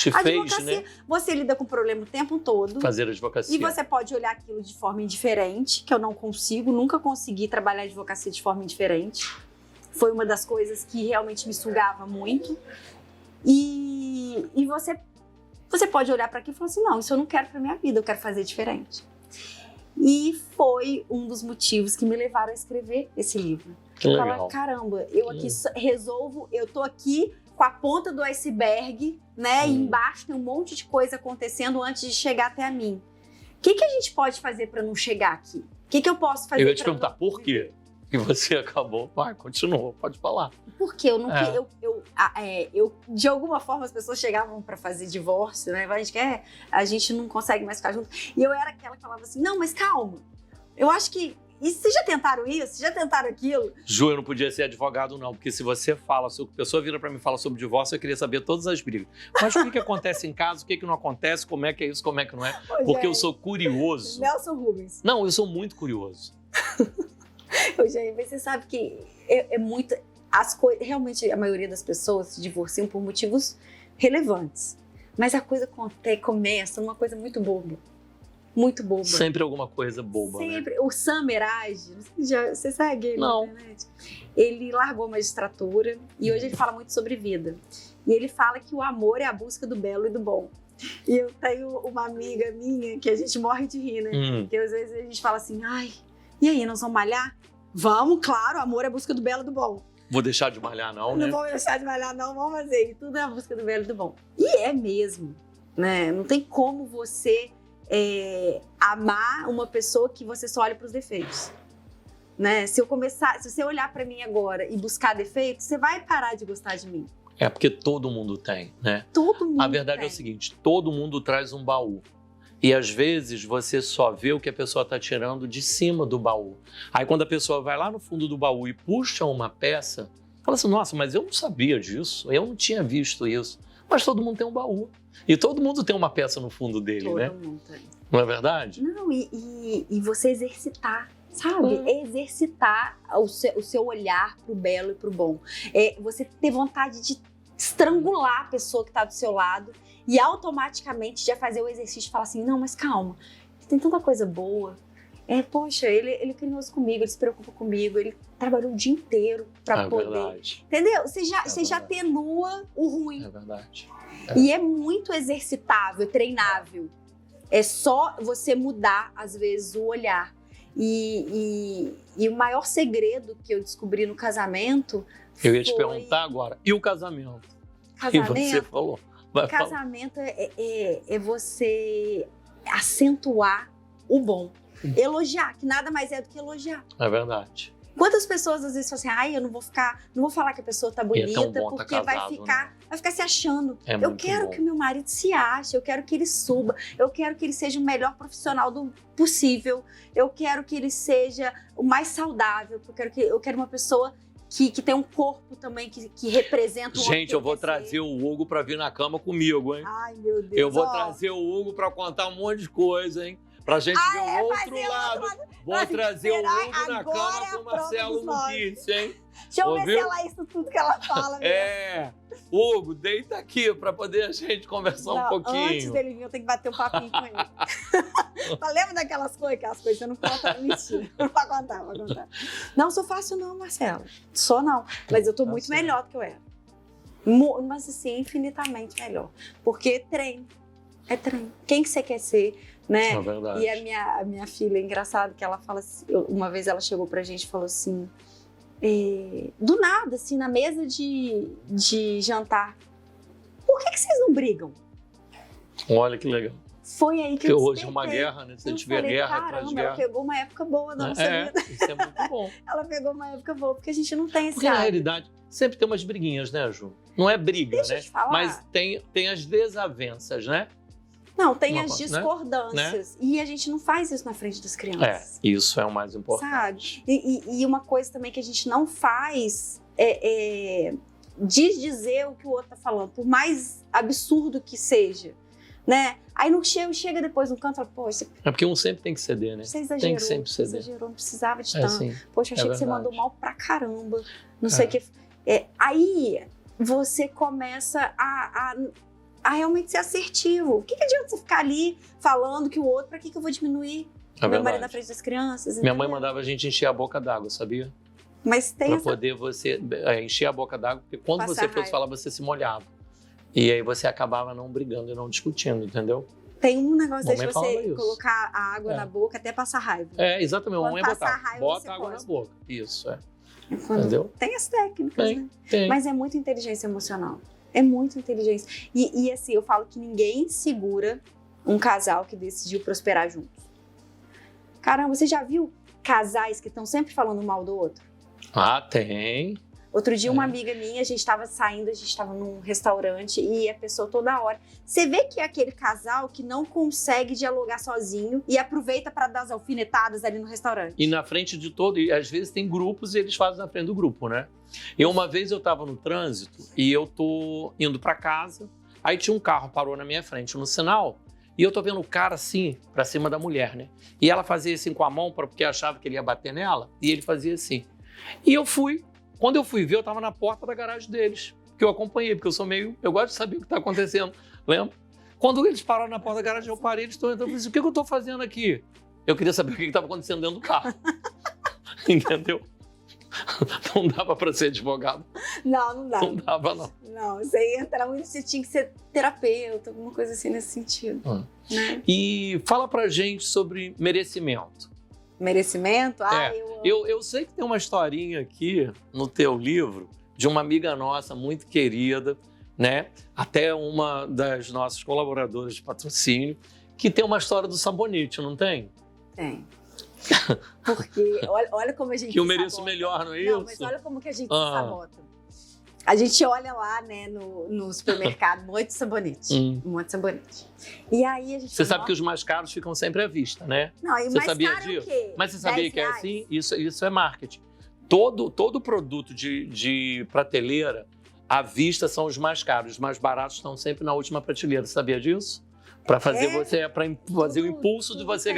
Speaker 2: A
Speaker 1: fez,
Speaker 2: advocacia,
Speaker 1: né?
Speaker 2: você lida com o problema o tempo todo.
Speaker 1: Fazer advocacia.
Speaker 2: E você pode olhar aquilo de forma indiferente, que eu não consigo, nunca consegui trabalhar a advocacia de forma indiferente. Foi uma das coisas que realmente me sugava muito. E você pode olhar para aquilo e falar assim, não, isso eu não quero para minha vida, eu quero fazer diferente. E foi um dos motivos que me levaram a escrever esse livro.
Speaker 1: Que legal.
Speaker 2: Falar, caramba, eu aqui resolvo, eu tô aqui com a ponta do iceberg, né? E embaixo tem um monte de coisa acontecendo antes de chegar até a mim. O que a gente pode fazer para não chegar aqui? O que eu posso fazer?
Speaker 1: Eu ia te perguntar por quê que você acabou. Vai, continua, pode falar.
Speaker 2: Porque eu não de alguma forma as pessoas chegavam para fazer divórcio, né? A gente não consegue mais ficar junto. E eu era aquela que falava assim, não, mas calma. Eu acho que e vocês já tentaram isso? Já tentaram aquilo?
Speaker 1: Ju, eu não podia ser advogado, não, porque se você fala, se a pessoa vira pra mim e fala sobre divórcio, eu queria saber todas as brigas. Mas o que acontece em casa, o que não acontece, como é que é isso, como é que não é? Porque eu sou curioso.
Speaker 2: Nelson Rubens.
Speaker 1: Não, eu sou muito curioso.
Speaker 2: Gente, você sabe que é muito... Realmente, a maioria das pessoas se divorciam por motivos relevantes. Mas a coisa começa numa coisa muito boba. Muito boba.
Speaker 1: Sempre alguma coisa boba,
Speaker 2: Sempre.
Speaker 1: Né?
Speaker 2: O Samerage, você segue ele
Speaker 1: não.
Speaker 2: na internet? Ele largou a magistratura e hoje ele fala muito sobre vida. E ele fala que o amor é a busca do belo e do bom. E eu tenho uma amiga minha que a gente morre de rir, né? Que às vezes a gente fala assim, ai, e aí, nós vamos malhar? Vamos, claro, amor é a busca do belo e do bom.
Speaker 1: Vou deixar de malhar não, né?
Speaker 2: Não vou deixar de malhar não, vamos fazer. E tudo é a busca do belo e do bom. E é mesmo, né? Não tem como você... amar uma pessoa que você só olha para os defeitos, né? Se você olhar para mim agora e buscar defeitos, você vai parar de gostar de mim.
Speaker 1: É porque todo mundo tem, né?
Speaker 2: Todo mundo.
Speaker 1: A verdade é o seguinte: todo mundo traz um baú. E às vezes você só vê o que a pessoa está tirando de cima do baú. Aí quando a pessoa vai lá no fundo do baú e puxa uma peça, fala assim: nossa, mas eu não sabia disso, eu não tinha visto isso. Mas todo mundo tem um baú. E todo mundo tem uma peça no fundo dele, né?
Speaker 2: Todo mundo tem.
Speaker 1: Não é verdade?
Speaker 2: Não, e você exercitar, sabe? Exercitar o seu olhar pro belo e pro bom. Você ter vontade de estrangular a pessoa que tá do seu lado e automaticamente já fazer o exercício de falar assim, não, mas calma, tem tanta coisa boa. Poxa, ele é carinhoso comigo, ele se preocupa comigo, ele trabalhou o dia inteiro pra poder...
Speaker 1: Verdade.
Speaker 2: Entendeu? Você já atenua o ruim.
Speaker 1: É verdade.
Speaker 2: E é muito exercitável, treinável. É só você mudar, às vezes, o olhar. E o maior segredo que eu descobri no casamento
Speaker 1: Eu ia te perguntar agora, e o casamento?
Speaker 2: Casamento?
Speaker 1: E você falou.
Speaker 2: Casamento é você acentuar o bom. Elogiar, que nada mais é do que elogiar.
Speaker 1: É verdade.
Speaker 2: Quantas pessoas às vezes falam assim, ai, eu não vou falar que a pessoa tá bonita, porque
Speaker 1: casado,
Speaker 2: vai ficar se achando.
Speaker 1: Eu
Speaker 2: quero
Speaker 1: bom.
Speaker 2: que o meu marido se ache, eu quero que ele suba, eu quero que ele seja o melhor profissional possível, eu quero que ele seja o mais saudável, eu quero uma pessoa que tem um corpo também que representa o
Speaker 1: Gente, eu vou trazer o Hugo pra vir na cama comigo, hein?
Speaker 2: Ai, meu Deus.
Speaker 1: Eu vou trazer o Hugo pra contar um monte de coisa, hein? Pra gente ver o outro lado. Vou trazer o Hugo na cama com o Marcelo no kit, hein?
Speaker 2: Deixa eu ver se ela isso tudo que ela fala.
Speaker 1: Hugo, deita aqui pra poder a gente conversar um pouquinho.
Speaker 2: Antes dele vir, eu tenho que bater um papinho com ele. Lembra daquelas coisas que você não conta? Mentira. Não vai contar. Não sou fácil não, Marcelo. Sou não. Mas eu tô muito melhor do que eu era. Mas assim, infinitamente melhor. Porque treino. É treino. Quem que você quer ser, né?
Speaker 1: É verdade.
Speaker 2: E a minha filha, é engraçado que ela fala assim, uma vez ela chegou pra gente e falou assim, do nada, assim, na mesa de jantar, por que vocês não brigam?
Speaker 1: Olha que legal.
Speaker 2: foi aí que
Speaker 1: Porque
Speaker 2: eu
Speaker 1: hoje é
Speaker 2: despertei.
Speaker 1: uma guerra, né? Se
Speaker 2: Eu
Speaker 1: tiver
Speaker 2: falei,
Speaker 1: guerra atrás de
Speaker 2: caramba,
Speaker 1: guerra.
Speaker 2: ela pegou uma época boa da nossa vida.
Speaker 1: Isso é muito bom.
Speaker 2: Ela pegou uma época boa, porque a gente não tem esse
Speaker 1: Porque na
Speaker 2: hábito.
Speaker 1: realidade sempre tem umas briguinhas, né, Ju? Não é briga,
Speaker 2: Deixa eu
Speaker 1: né?
Speaker 2: te falar.
Speaker 1: Mas tem as desavenças, né?
Speaker 2: Não, tem
Speaker 1: Uma
Speaker 2: as
Speaker 1: coisa,
Speaker 2: discordâncias. E a gente não faz isso na frente das crianças.
Speaker 1: Isso é o mais importante.
Speaker 2: Sabe? E uma coisa também que a gente não faz é desdizer o que o outro tá falando, por mais absurdo que seja, né? Aí não chega depois no canto e fala, poxa,
Speaker 1: É porque um sempre tem que ceder, né?
Speaker 2: você exagerou,
Speaker 1: Tem que sempre
Speaker 2: você
Speaker 1: ceder.
Speaker 2: exagerou, não precisava de
Speaker 1: É
Speaker 2: tanto.
Speaker 1: assim.
Speaker 2: Poxa, eu achei que você
Speaker 1: verdade.
Speaker 2: mandou mal pra caramba, não sei o que. Aí você começa a realmente ser assertivo. O que adianta você ficar ali falando que o outro, pra que eu vou diminuir
Speaker 1: É
Speaker 2: meu marido
Speaker 1: verdade.
Speaker 2: na frente das crianças?
Speaker 1: Minha mãe
Speaker 2: entendeu?
Speaker 1: mandava a gente encher a boca d'água, sabia?
Speaker 2: Mas tem
Speaker 1: Pra
Speaker 2: essa...
Speaker 1: poder você encher a boca d'água, porque quando
Speaker 2: Passar
Speaker 1: você fosse
Speaker 2: raiva.
Speaker 1: falar, você se molhava. E aí você acabava não brigando e não discutindo, entendeu?
Speaker 2: Tem um negócio
Speaker 1: Mamãe
Speaker 2: de
Speaker 1: falava
Speaker 2: você
Speaker 1: isso.
Speaker 2: colocar a água na boca até passar raiva.
Speaker 1: É, exatamente.
Speaker 2: Quando
Speaker 1: Mamãe
Speaker 2: passar
Speaker 1: botava.
Speaker 2: raiva,
Speaker 1: Bota
Speaker 2: você
Speaker 1: água na
Speaker 2: cospe.
Speaker 1: boca. Isso,
Speaker 2: Quando-
Speaker 1: Entendeu?
Speaker 2: Tem as técnicas,
Speaker 1: Tem.
Speaker 2: né?
Speaker 1: Tem.
Speaker 2: Mas é muita inteligência emocional. É muita inteligência. E assim, eu falo que ninguém segura um casal que decidiu prosperar juntos. Caramba, você já viu casais que estão sempre falando mal do outro?
Speaker 1: Ah, tem.
Speaker 2: Outro dia,
Speaker 1: É.
Speaker 2: uma amiga minha, a gente estava saindo, a gente estava num restaurante e a pessoa toda hora. Você vê que é aquele casal que não consegue dialogar sozinho e aproveita para dar as alfinetadas ali no restaurante.
Speaker 1: E na frente de todo, e às vezes tem grupos e eles fazem na frente do grupo, né? Uma vez eu estava no trânsito e eu tô indo para casa, aí tinha um carro parou na minha frente no sinal e eu tô vendo o cara assim, para cima da mulher, né? E ela fazia assim com a mão porque achava que ele ia bater nela e ele fazia assim. E eu fui, quando eu fui ver, eu tava na porta da garagem deles, que eu acompanhei, porque eu gosto de saber o que tá acontecendo, lembra? Quando eles pararam na porta da garagem, eu parei, eles estão entrando e falei assim, o que eu tô fazendo aqui? Eu queria saber o que estava acontecendo dentro do carro. Entendeu? Não dava para ser advogado.
Speaker 2: Não dá.
Speaker 1: Não dava, não.
Speaker 2: Não, você ia entrar muito, você tinha que ser terapeuta, alguma coisa assim nesse sentido. Né?
Speaker 1: E fala pra gente sobre merecimento.
Speaker 2: Merecimento?
Speaker 1: Eu sei que tem uma historinha aqui no teu livro de uma amiga nossa muito querida, né? Até uma das nossas colaboradoras de patrocínio, que tem uma história do sabonete, não tem?
Speaker 2: Tem. Porque olha como a gente
Speaker 1: Que eu
Speaker 2: se
Speaker 1: mereço
Speaker 2: sabota.
Speaker 1: melhor, não é isso?
Speaker 2: Não, mas olha como que a gente se sabota. A gente olha lá, né, no supermercado, um monte de sabonete. Um monte de sabonete. E aí a gente...
Speaker 1: Você sabe que os mais caros ficam sempre à vista, né?
Speaker 2: Não, e
Speaker 1: Você
Speaker 2: mais
Speaker 1: sabia
Speaker 2: caro
Speaker 1: disso?
Speaker 2: o quê?
Speaker 1: Mas você sabia
Speaker 2: 10
Speaker 1: que é
Speaker 2: reais?
Speaker 1: assim? Isso é marketing. Todo produto de prateleira à vista são os mais caros. Os mais baratos estão sempre na última prateleira. Você sabia disso? Para fazer fazer o impulso de você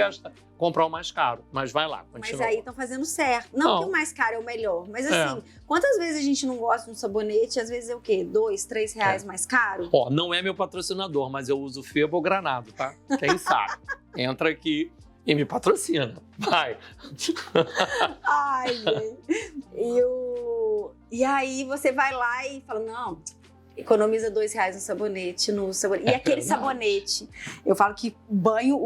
Speaker 1: comprar o mais caro. Mas vai lá, continua.
Speaker 2: Mas aí estão fazendo certo. Não que o mais caro é o melhor, mas assim, quantas vezes a gente não gosta de um sabonete? Às vezes é o quê? R$2, R$3 mais caro?
Speaker 1: Ó, não é meu patrocinador, mas eu uso Febo ou Granado, tá? Quem sabe? Entra aqui e me patrocina. Vai.
Speaker 2: Ai, gente. E aí você vai lá e fala, não... Economiza R$2 no sabonete, E aquele sabonete, eu falo que o banho,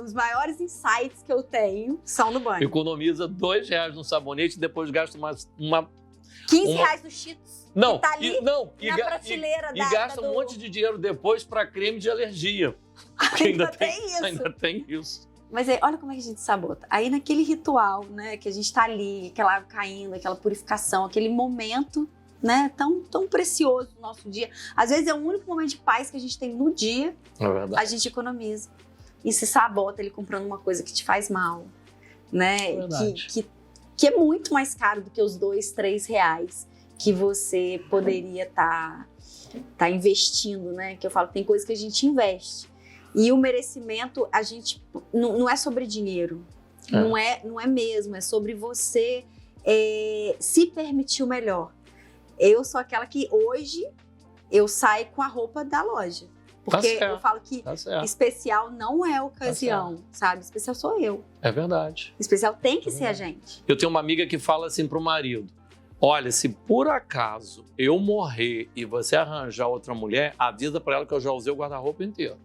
Speaker 2: os maiores insights que eu tenho são no banho.
Speaker 1: Economiza R$2 no sabonete e depois gasta uma
Speaker 2: R$15 no Cheetos.
Speaker 1: Não,
Speaker 2: que tá ali
Speaker 1: na
Speaker 2: prateleira
Speaker 1: e gasta um monte de dinheiro depois para creme de alergia.
Speaker 2: Ainda tem isso.
Speaker 1: Ainda tem isso.
Speaker 2: Mas aí, olha como é que a gente sabota. Aí naquele ritual, né, que a gente tá ali, aquela água caindo, aquela purificação, aquele momento, né, tão precioso no nosso dia. Às vezes é o único momento de paz que a gente tem no dia.
Speaker 1: É verdade.
Speaker 2: A gente economiza. E se sabota ele comprando uma coisa que te faz mal, né? Que é muito mais caro do que os R$2, R$3 que você poderia tá investindo, né? Que eu falo, tem coisa que a gente investe. E o merecimento, a gente não é sobre dinheiro. Não é mesmo. É sobre você se permitir o melhor. Eu sou aquela que hoje eu saio com a roupa da loja. Porque eu falo que especial não é ocasião, sabe? Especial sou eu.
Speaker 1: É verdade.
Speaker 2: Especial tem que ser a gente.
Speaker 1: Eu tenho uma amiga que fala assim pro marido, olha, se por acaso eu morrer e você arranjar outra mulher, avisa pra ela que eu já usei o guarda-roupa inteiro.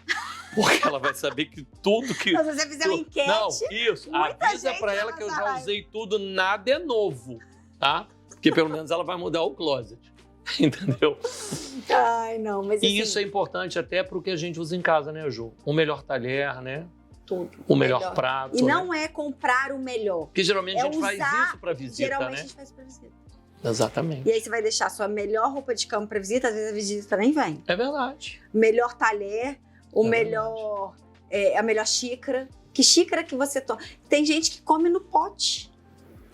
Speaker 1: Porque ela vai saber que tudo que...
Speaker 2: Mas se você fizer uma enquete...
Speaker 1: Não, isso. Avisa pra ela que eu já usei tudo, nada é novo, tá? Porque pelo menos ela vai mudar o closet. Entendeu?
Speaker 2: Ai, não, mas
Speaker 1: E
Speaker 2: assim,
Speaker 1: isso é importante até para o que a gente usa em casa, né, Ju? O melhor talher, né?
Speaker 2: tudo.
Speaker 1: O melhor prato.
Speaker 2: E não
Speaker 1: né?
Speaker 2: é comprar o melhor.
Speaker 1: Porque geralmente a gente
Speaker 2: usar,
Speaker 1: faz isso para visita,
Speaker 2: geralmente
Speaker 1: né?
Speaker 2: a gente faz pra visita.
Speaker 1: Exatamente.
Speaker 2: E aí você vai deixar a sua melhor roupa de cama pra visita, às vezes a visita nem vem.
Speaker 1: É verdade.
Speaker 2: Melhor talher, o
Speaker 1: É
Speaker 2: melhor, a melhor xícara. Que xícara que você toma? Tem gente que come no pote.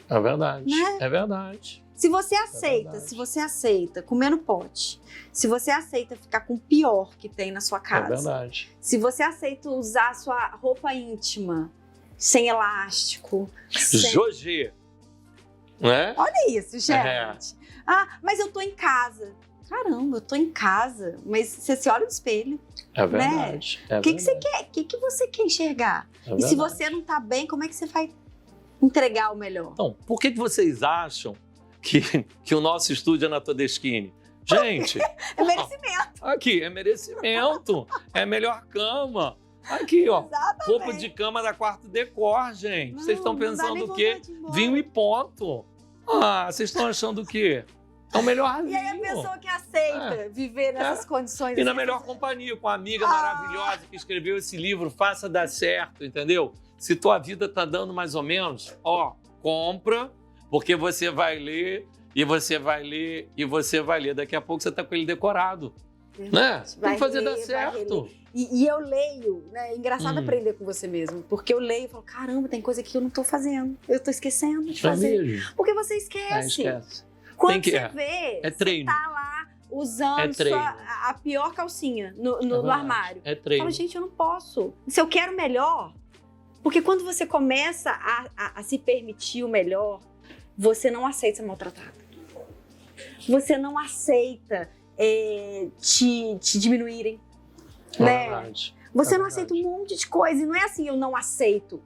Speaker 1: É verdade.
Speaker 2: Né?
Speaker 1: É verdade.
Speaker 2: Se você aceita,
Speaker 1: verdade.
Speaker 2: se você aceita comer no pote, se você aceita ficar com o pior que tem na sua
Speaker 1: É
Speaker 2: casa,
Speaker 1: verdade.
Speaker 2: se você aceita usar a sua roupa íntima sem elástico, sem...
Speaker 1: Jogê. Né?
Speaker 2: Olha isso, gente.
Speaker 1: É.
Speaker 2: Ah, mas eu tô em casa. Caramba, eu tô em casa. Mas você se olha no espelho.
Speaker 1: É verdade. É
Speaker 2: O que você
Speaker 1: verdade.
Speaker 2: quer? O que você quer enxergar?
Speaker 1: É
Speaker 2: E se
Speaker 1: verdade.
Speaker 2: você não tá bem, como é que você vai entregar o melhor?
Speaker 1: Então, por que vocês acham que o nosso estúdio é na Todeschini? Gente,
Speaker 2: É merecimento.
Speaker 1: aqui, é merecimento. É melhor cama. Aqui, ó.
Speaker 2: Exatamente.
Speaker 1: Roupa de cama da Quarto Decor, gente. Vocês estão
Speaker 2: Não dá
Speaker 1: pensando
Speaker 2: nem
Speaker 1: o quê?
Speaker 2: vontade de ir embora.
Speaker 1: Vinho e ponto. Ah, vocês estão achando o quê? É o melhor
Speaker 2: E aí a
Speaker 1: vinho.
Speaker 2: pessoa que aceita viver nessas condições.
Speaker 1: E na
Speaker 2: assim,
Speaker 1: melhor companhia, com a amiga
Speaker 2: Ah.
Speaker 1: maravilhosa que escreveu esse livro, Faça Dar Certo, entendeu? Se tua vida tá dando mais ou menos, ó, compra, porque você vai ler, e você vai ler, e você vai ler. Daqui a pouco você tá com ele decorado, né? Tem
Speaker 2: Vai
Speaker 1: que fazer
Speaker 2: ler,
Speaker 1: dar
Speaker 2: vai
Speaker 1: certo.
Speaker 2: reler. E eu leio, né? É engraçado aprender com você mesmo. Porque eu leio e falo, caramba, tem coisa que eu não tô fazendo. Eu tô esquecendo de
Speaker 1: É
Speaker 2: fazer.
Speaker 1: mesmo.
Speaker 2: Porque você
Speaker 1: É,
Speaker 2: esquece.
Speaker 1: esquece.
Speaker 2: Quando
Speaker 1: Tem que-
Speaker 2: você vê,
Speaker 1: é treino.
Speaker 2: você tá lá usando
Speaker 1: É treino.
Speaker 2: a pior calcinha no
Speaker 1: verdade.
Speaker 2: armário.
Speaker 1: É
Speaker 2: Eu
Speaker 1: treino.
Speaker 2: falo, gente, eu não posso. Se eu quero melhor... Porque quando você começa a se permitir o melhor, você não aceita ser maltratado. Você não aceita te diminuírem.
Speaker 1: É
Speaker 2: Né?
Speaker 1: verdade.
Speaker 2: Você
Speaker 1: É
Speaker 2: não
Speaker 1: verdade.
Speaker 2: aceita um monte de coisa. E não é assim, eu não aceito.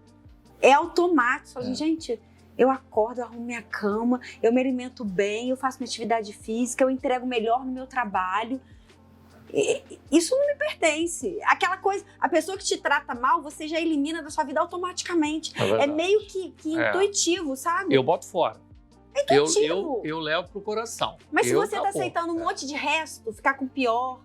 Speaker 2: É automático. Você fala assim, gente, eu acordo, eu arrumo minha cama, eu me alimento bem, eu faço minha atividade física, eu entrego melhor no meu trabalho. Isso não me pertence. Aquela coisa, a pessoa que te trata mal, você já elimina da sua vida automaticamente.
Speaker 1: É
Speaker 2: É
Speaker 1: verdade.
Speaker 2: meio que
Speaker 1: É.
Speaker 2: intuitivo, sabe?
Speaker 1: Eu boto fora.
Speaker 2: É intuitivo.
Speaker 1: Eu levo pro coração.
Speaker 2: Mas se
Speaker 1: Eu
Speaker 2: você tá
Speaker 1: acabou.
Speaker 2: aceitando um monte de resto, ficar com o pior,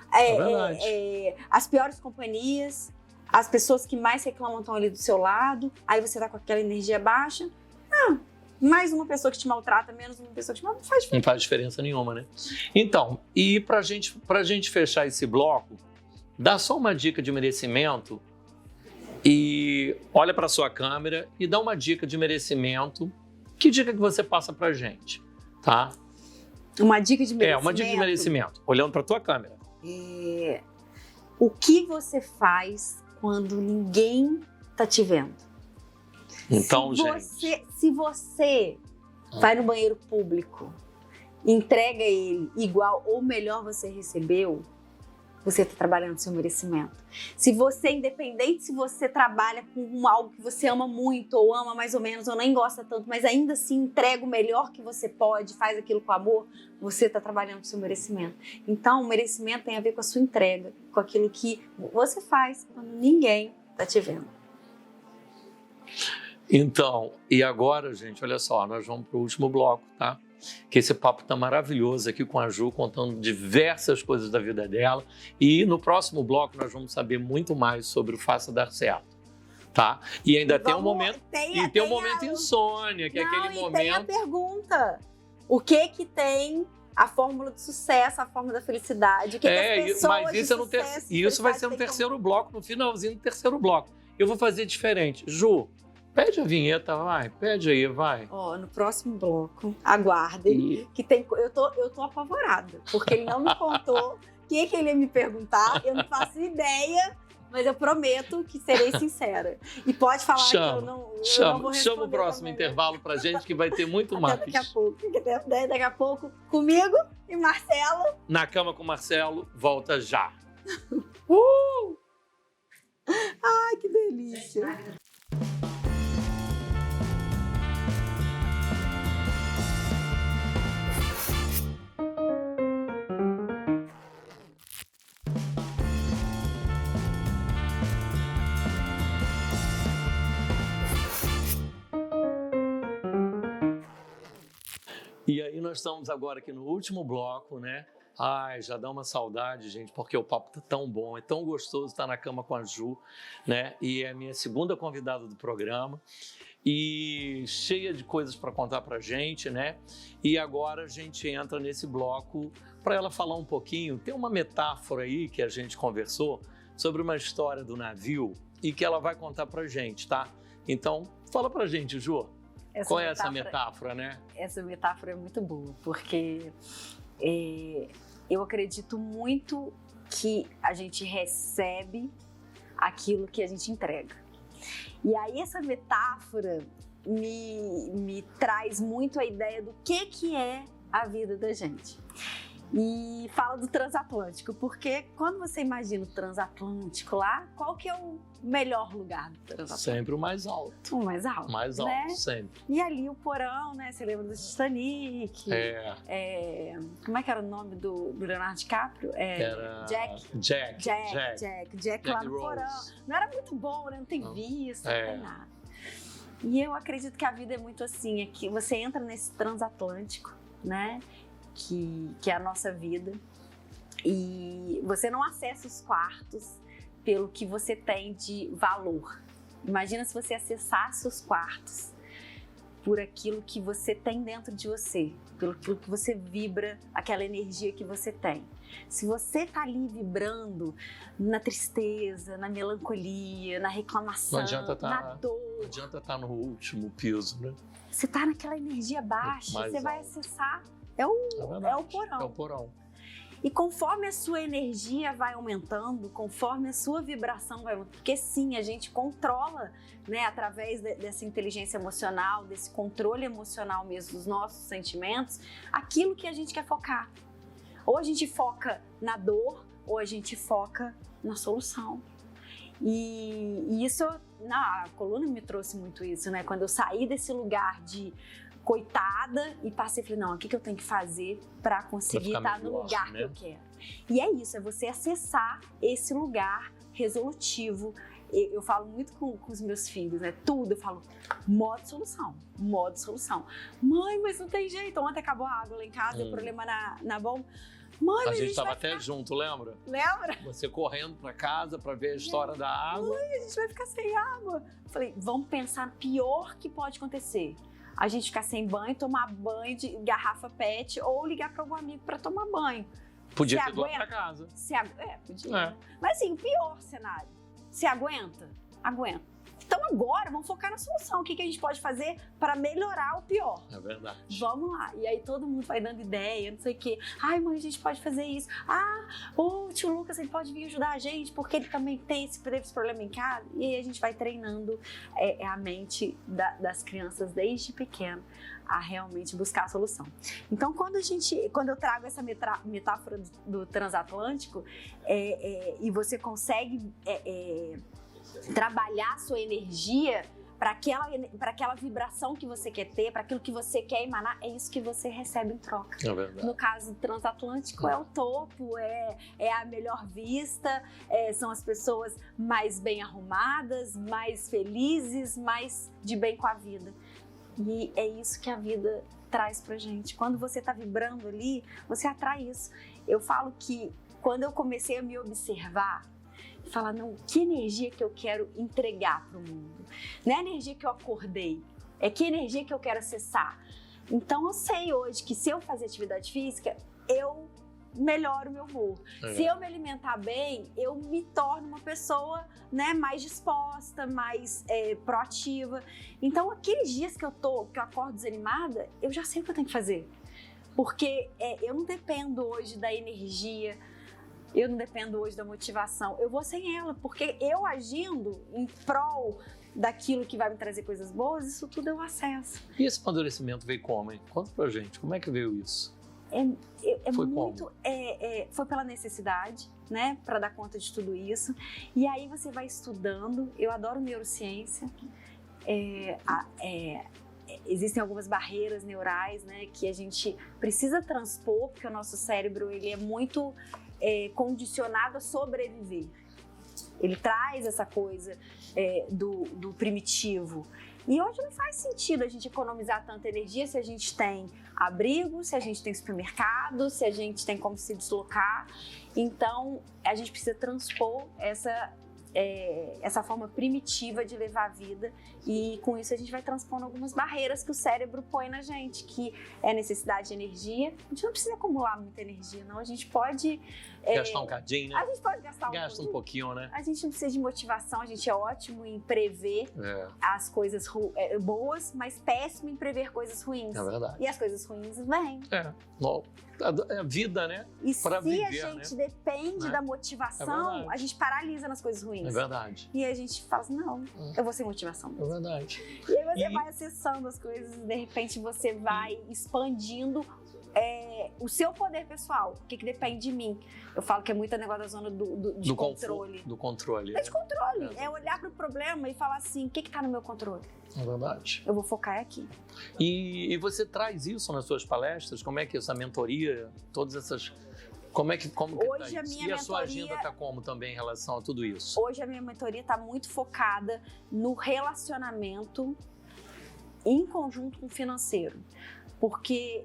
Speaker 1: verdade.
Speaker 2: as piores companhias, as pessoas que mais reclamam estão ali do seu lado, aí você tá com aquela energia baixa. Não, mais uma pessoa que te maltrata, menos uma pessoa que te maltrata, não faz diferença.
Speaker 1: Não faz diferença nenhuma, né? Então, e pra gente fechar esse bloco, dá só uma dica de merecimento e olha pra sua câmera e dá uma dica de merecimento. Que dica que você passa pra gente, tá?
Speaker 2: Uma dica de merecimento.
Speaker 1: Uma dica de merecimento, olhando pra tua câmera.
Speaker 2: O que você faz quando ninguém tá te vendo?
Speaker 1: Então,
Speaker 2: Se você vai no banheiro público, entrega ele igual ou melhor você recebeu, você está trabalhando seu merecimento. Se você, independente se você trabalha com algo que você ama muito, ou ama mais ou menos, ou nem gosta tanto, mas ainda assim entrega o melhor que você pode, faz aquilo com amor, você está trabalhando seu merecimento. Então, o merecimento tem a ver com a sua entrega, com aquilo que você faz quando ninguém está te vendo.
Speaker 1: Então, e agora, gente, olha só, nós vamos para o último bloco, tá? Que esse papo tá maravilhoso aqui com a Ju, contando diversas coisas da vida dela. E no próximo bloco nós vamos saber muito mais sobre o Faça Dar Certo, tá? E ainda tem um momento, tem um momento insônia, que é aquele
Speaker 2: Não, e tem a
Speaker 1: momento...
Speaker 2: pergunta. O que tem a fórmula do sucesso, a fórmula da felicidade? O que as pessoas
Speaker 1: mas
Speaker 2: de
Speaker 1: isso,
Speaker 2: sucesso,
Speaker 1: isso vai ser no
Speaker 2: têm como-
Speaker 1: terceiro bloco, no finalzinho do terceiro bloco. Eu vou fazer diferente. Ju, pede a vinheta, vai. Pede aí, vai.
Speaker 2: Ó, no próximo bloco, aguardem,
Speaker 1: E...
Speaker 2: que tem... Eu tô apavorada, porque ele não me contou o que ele ia me perguntar, eu não faço ideia, mas eu prometo que serei sincera. E pode falar que eu não vou responder
Speaker 1: Chama o próximo
Speaker 2: também, né?
Speaker 1: intervalo pra gente, que vai ter muito
Speaker 2: Até
Speaker 1: mais.
Speaker 2: daqui a pouco. Daqui a pouco, comigo e Marcelo.
Speaker 1: Na Cama com Marcelo, volta já.
Speaker 2: Ai, que delícia.
Speaker 1: E aí nós estamos agora aqui no último bloco, né? Ai, já dá uma saudade, gente, porque o papo tá tão bom, é tão gostoso estar na cama com a Ju, né? E é a minha segunda convidada do programa e cheia de coisas para contar para a gente, né? E agora a gente entra nesse bloco para ela falar um pouquinho. Tem uma metáfora aí que a gente conversou sobre uma história do navio e que ela vai contar para a gente, tá? Então, fala para a gente, Ju. Qual é essa metáfora, né?
Speaker 2: Essa metáfora é muito boa, porque eu acredito muito que a gente recebe aquilo que a gente entrega. E aí essa metáfora me traz muito a ideia do que é a vida da gente. E fala do transatlântico, porque quando você imagina o transatlântico lá, qual que é o melhor lugar do transatlântico?
Speaker 1: Sempre o mais alto.
Speaker 2: O mais alto.
Speaker 1: Mais alto,
Speaker 2: né?
Speaker 1: sempre.
Speaker 2: E ali o porão, né? Você lembra do Titanic? Como é que era o nome do Leonardo DiCaprio?
Speaker 1: Era
Speaker 2: Jack lá no
Speaker 1: Rose.
Speaker 2: porão. Não era muito bom, né? Não tem vista, não tem nada. E eu acredito que a vida é muito assim, é que você entra nesse transatlântico, né? Que é a nossa vida, e você não acessa os quartos pelo que você tem de valor. Imagina se você acessasse os quartos por aquilo que você tem dentro de você, pelo aquilo que você vibra, aquela energia que você tem. Se você está ali vibrando na tristeza, na melancolia, na reclamação, na dor...
Speaker 1: Não adianta estar no último piso, né?
Speaker 2: Você está naquela energia baixa, você vai acessar... É o porão.
Speaker 1: É o porão.
Speaker 2: E conforme a sua energia vai aumentando, conforme a sua vibração vai aumentando, porque sim, a gente controla, né, através dessa inteligência emocional, desse controle emocional mesmo dos nossos sentimentos, aquilo que a gente quer focar. Ou a gente foca na dor, ou a gente foca na solução. E isso, a coluna me trouxe muito isso, né? Quando eu saí desse lugar de coitada e passei, falei, não, o que eu tenho que fazer para conseguir estar no lugar que eu quero? E é isso, é você acessar esse lugar resolutivo. Eu falo muito com os meus filhos, né? Tudo, eu falo, modo solução. Mãe, mas não tem jeito. Ontem acabou a água lá em casa, deu problema na bomba. Mãe,
Speaker 1: a gente estava até junto, lembra?
Speaker 2: Lembra?
Speaker 1: Você correndo para casa para ver a história da água.
Speaker 2: Mãe, a gente vai ficar sem água. Eu falei, vamos pensar no pior que pode acontecer. A gente ficar sem banho, tomar banho de garrafa PET ou ligar para algum amigo para tomar banho.
Speaker 1: Podia ter ido lá para casa.
Speaker 2: Podia. Mas assim, o pior cenário. Se aguenta? Aguenta. Então agora, vamos focar na solução. O que a gente pode fazer para melhorar o pior?
Speaker 1: É verdade.
Speaker 2: Vamos lá. E aí todo mundo vai dando ideia, não sei o quê. Ai, mãe, a gente pode fazer isso. O tio Lucas, ele pode vir ajudar a gente, porque ele também teve esse problema em casa. E aí a gente vai treinando a mente das crianças desde pequeno a realmente buscar a solução. Então, quando eu trago essa metáfora do transatlântico, e você consegue trabalhar a sua energia para aquela vibração que você quer ter, para aquilo que você quer emanar, é isso que você recebe em troca.
Speaker 1: É verdade.
Speaker 2: No caso do transatlântico, é o topo, é a melhor vista, são as pessoas mais bem arrumadas, mais felizes, mais de bem com a vida. E é isso que a vida traz pra gente. Quando você tá vibrando ali, você atrai isso. Eu falo que quando eu comecei a me observar, falar, não, que energia que eu quero entregar para o mundo? Não é a energia que eu acordei, é que energia que eu quero acessar. Então eu sei hoje que se eu fazer atividade física, eu melhoro o meu humor. Se eu me alimentar bem, eu me torno uma pessoa, né, mais disposta, mais proativa. Então aqueles dias que eu acordo desanimada, eu já sei o que eu tenho que fazer. Porque eu não dependo hoje da energia, eu não dependo hoje da motivação, eu vou sem ela, porque eu agindo em prol daquilo que vai me trazer coisas boas, isso tudo eu acesso.
Speaker 1: E esse amadurecimento veio como, hein? Conta pra gente, como é que veio isso?
Speaker 2: Foi pela necessidade, né, para dar conta de tudo isso. E aí você vai estudando, eu adoro neurociência, existem algumas barreiras neurais, né, que a gente precisa transpor, porque o nosso cérebro ele é muito condicionado a sobreviver. Ele traz essa coisa do primitivo. E hoje não faz sentido a gente economizar tanta energia se a gente tem abrigo, se a gente tem supermercado, se a gente tem como se deslocar. Então, a gente precisa transpor essa forma primitiva de levar a vida, e com isso a gente vai transpondo algumas barreiras que o cérebro põe na gente, que é a necessidade de energia. A gente não precisa acumular muita energia, não. A gente pode...
Speaker 1: gastar um cadinho, né?
Speaker 2: A gente pode gastar
Speaker 1: Gasta um pouquinho, né?
Speaker 2: A gente não precisa de motivação, a gente é ótimo em prever as coisas boas, mas péssimo em prever coisas ruins.
Speaker 1: É verdade.
Speaker 2: E as coisas ruins vêm.
Speaker 1: É a vida, né?
Speaker 2: E
Speaker 1: pra
Speaker 2: se
Speaker 1: viver,
Speaker 2: a gente
Speaker 1: né?
Speaker 2: depende da motivação, a gente paralisa nas coisas ruins.
Speaker 1: É verdade.
Speaker 2: E a gente fala assim, não, eu vou sem motivação mesmo.
Speaker 1: É verdade.
Speaker 2: E aí você vai acessando as coisas e de repente você vai expandindo o seu poder pessoal. O que depende de mim? Eu falo que é muito negócio da zona de controle.
Speaker 1: Do controle.
Speaker 2: É de controle. É olhar para o problema e falar assim, o que está no meu controle?
Speaker 1: É verdade.
Speaker 2: Eu vou focar aqui.
Speaker 1: E você traz isso nas suas palestras? Como é que essa mentoria, todas essas... Como que
Speaker 2: hoje
Speaker 1: tá
Speaker 2: a
Speaker 1: isso?
Speaker 2: minha
Speaker 1: E a sua
Speaker 2: mentoria...
Speaker 1: agenda está como também em relação a tudo isso?
Speaker 2: Hoje a minha mentoria está muito focada no relacionamento em conjunto com o financeiro. Porque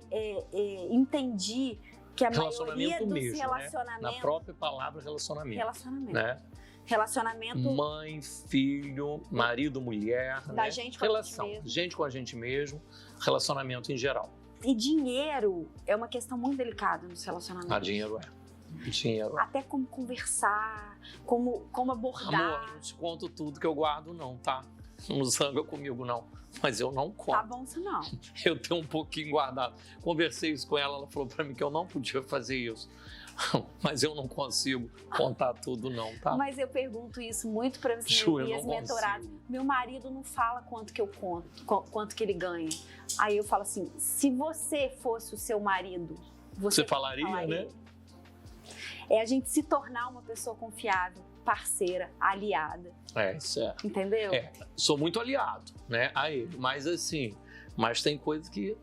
Speaker 2: entendi que a maioria dos
Speaker 1: mesmo,
Speaker 2: relacionamentos...
Speaker 1: Né? Na própria palavra relacionamento.
Speaker 2: Relacionamento.
Speaker 1: Né?
Speaker 2: Relacionamento...
Speaker 1: Mãe, filho, marido, mulher.
Speaker 2: Da
Speaker 1: né?
Speaker 2: gente com
Speaker 1: Relação.
Speaker 2: a gente mesmo.
Speaker 1: Gente com a gente mesmo. Relacionamento em geral.
Speaker 2: E dinheiro é uma questão muito delicada nos relacionamentos.
Speaker 1: Dinheiro Dinheiro.
Speaker 2: Até como conversar, como abordar.
Speaker 1: Amor, não te conto tudo que eu guardo não, tá? Não zanga comigo não. Mas eu não conto.
Speaker 2: Tá bom, se não.
Speaker 1: Eu tenho um pouquinho guardado. Conversei isso com ela, ela falou pra mim que eu não podia fazer isso. Mas eu não consigo contar tudo não, tá?
Speaker 2: Mas eu pergunto isso muito para minhas mentoradas. Meu marido não fala quanto que eu conto, quanto que ele ganha. Aí eu falo assim, se você fosse o seu marido, você
Speaker 1: falaria, né?
Speaker 2: É a gente se tornar uma pessoa confiável, parceira, aliada.
Speaker 1: Isso é.
Speaker 2: Entendeu?
Speaker 1: Sou muito aliado, né, a ele. Mas assim, tem coisas que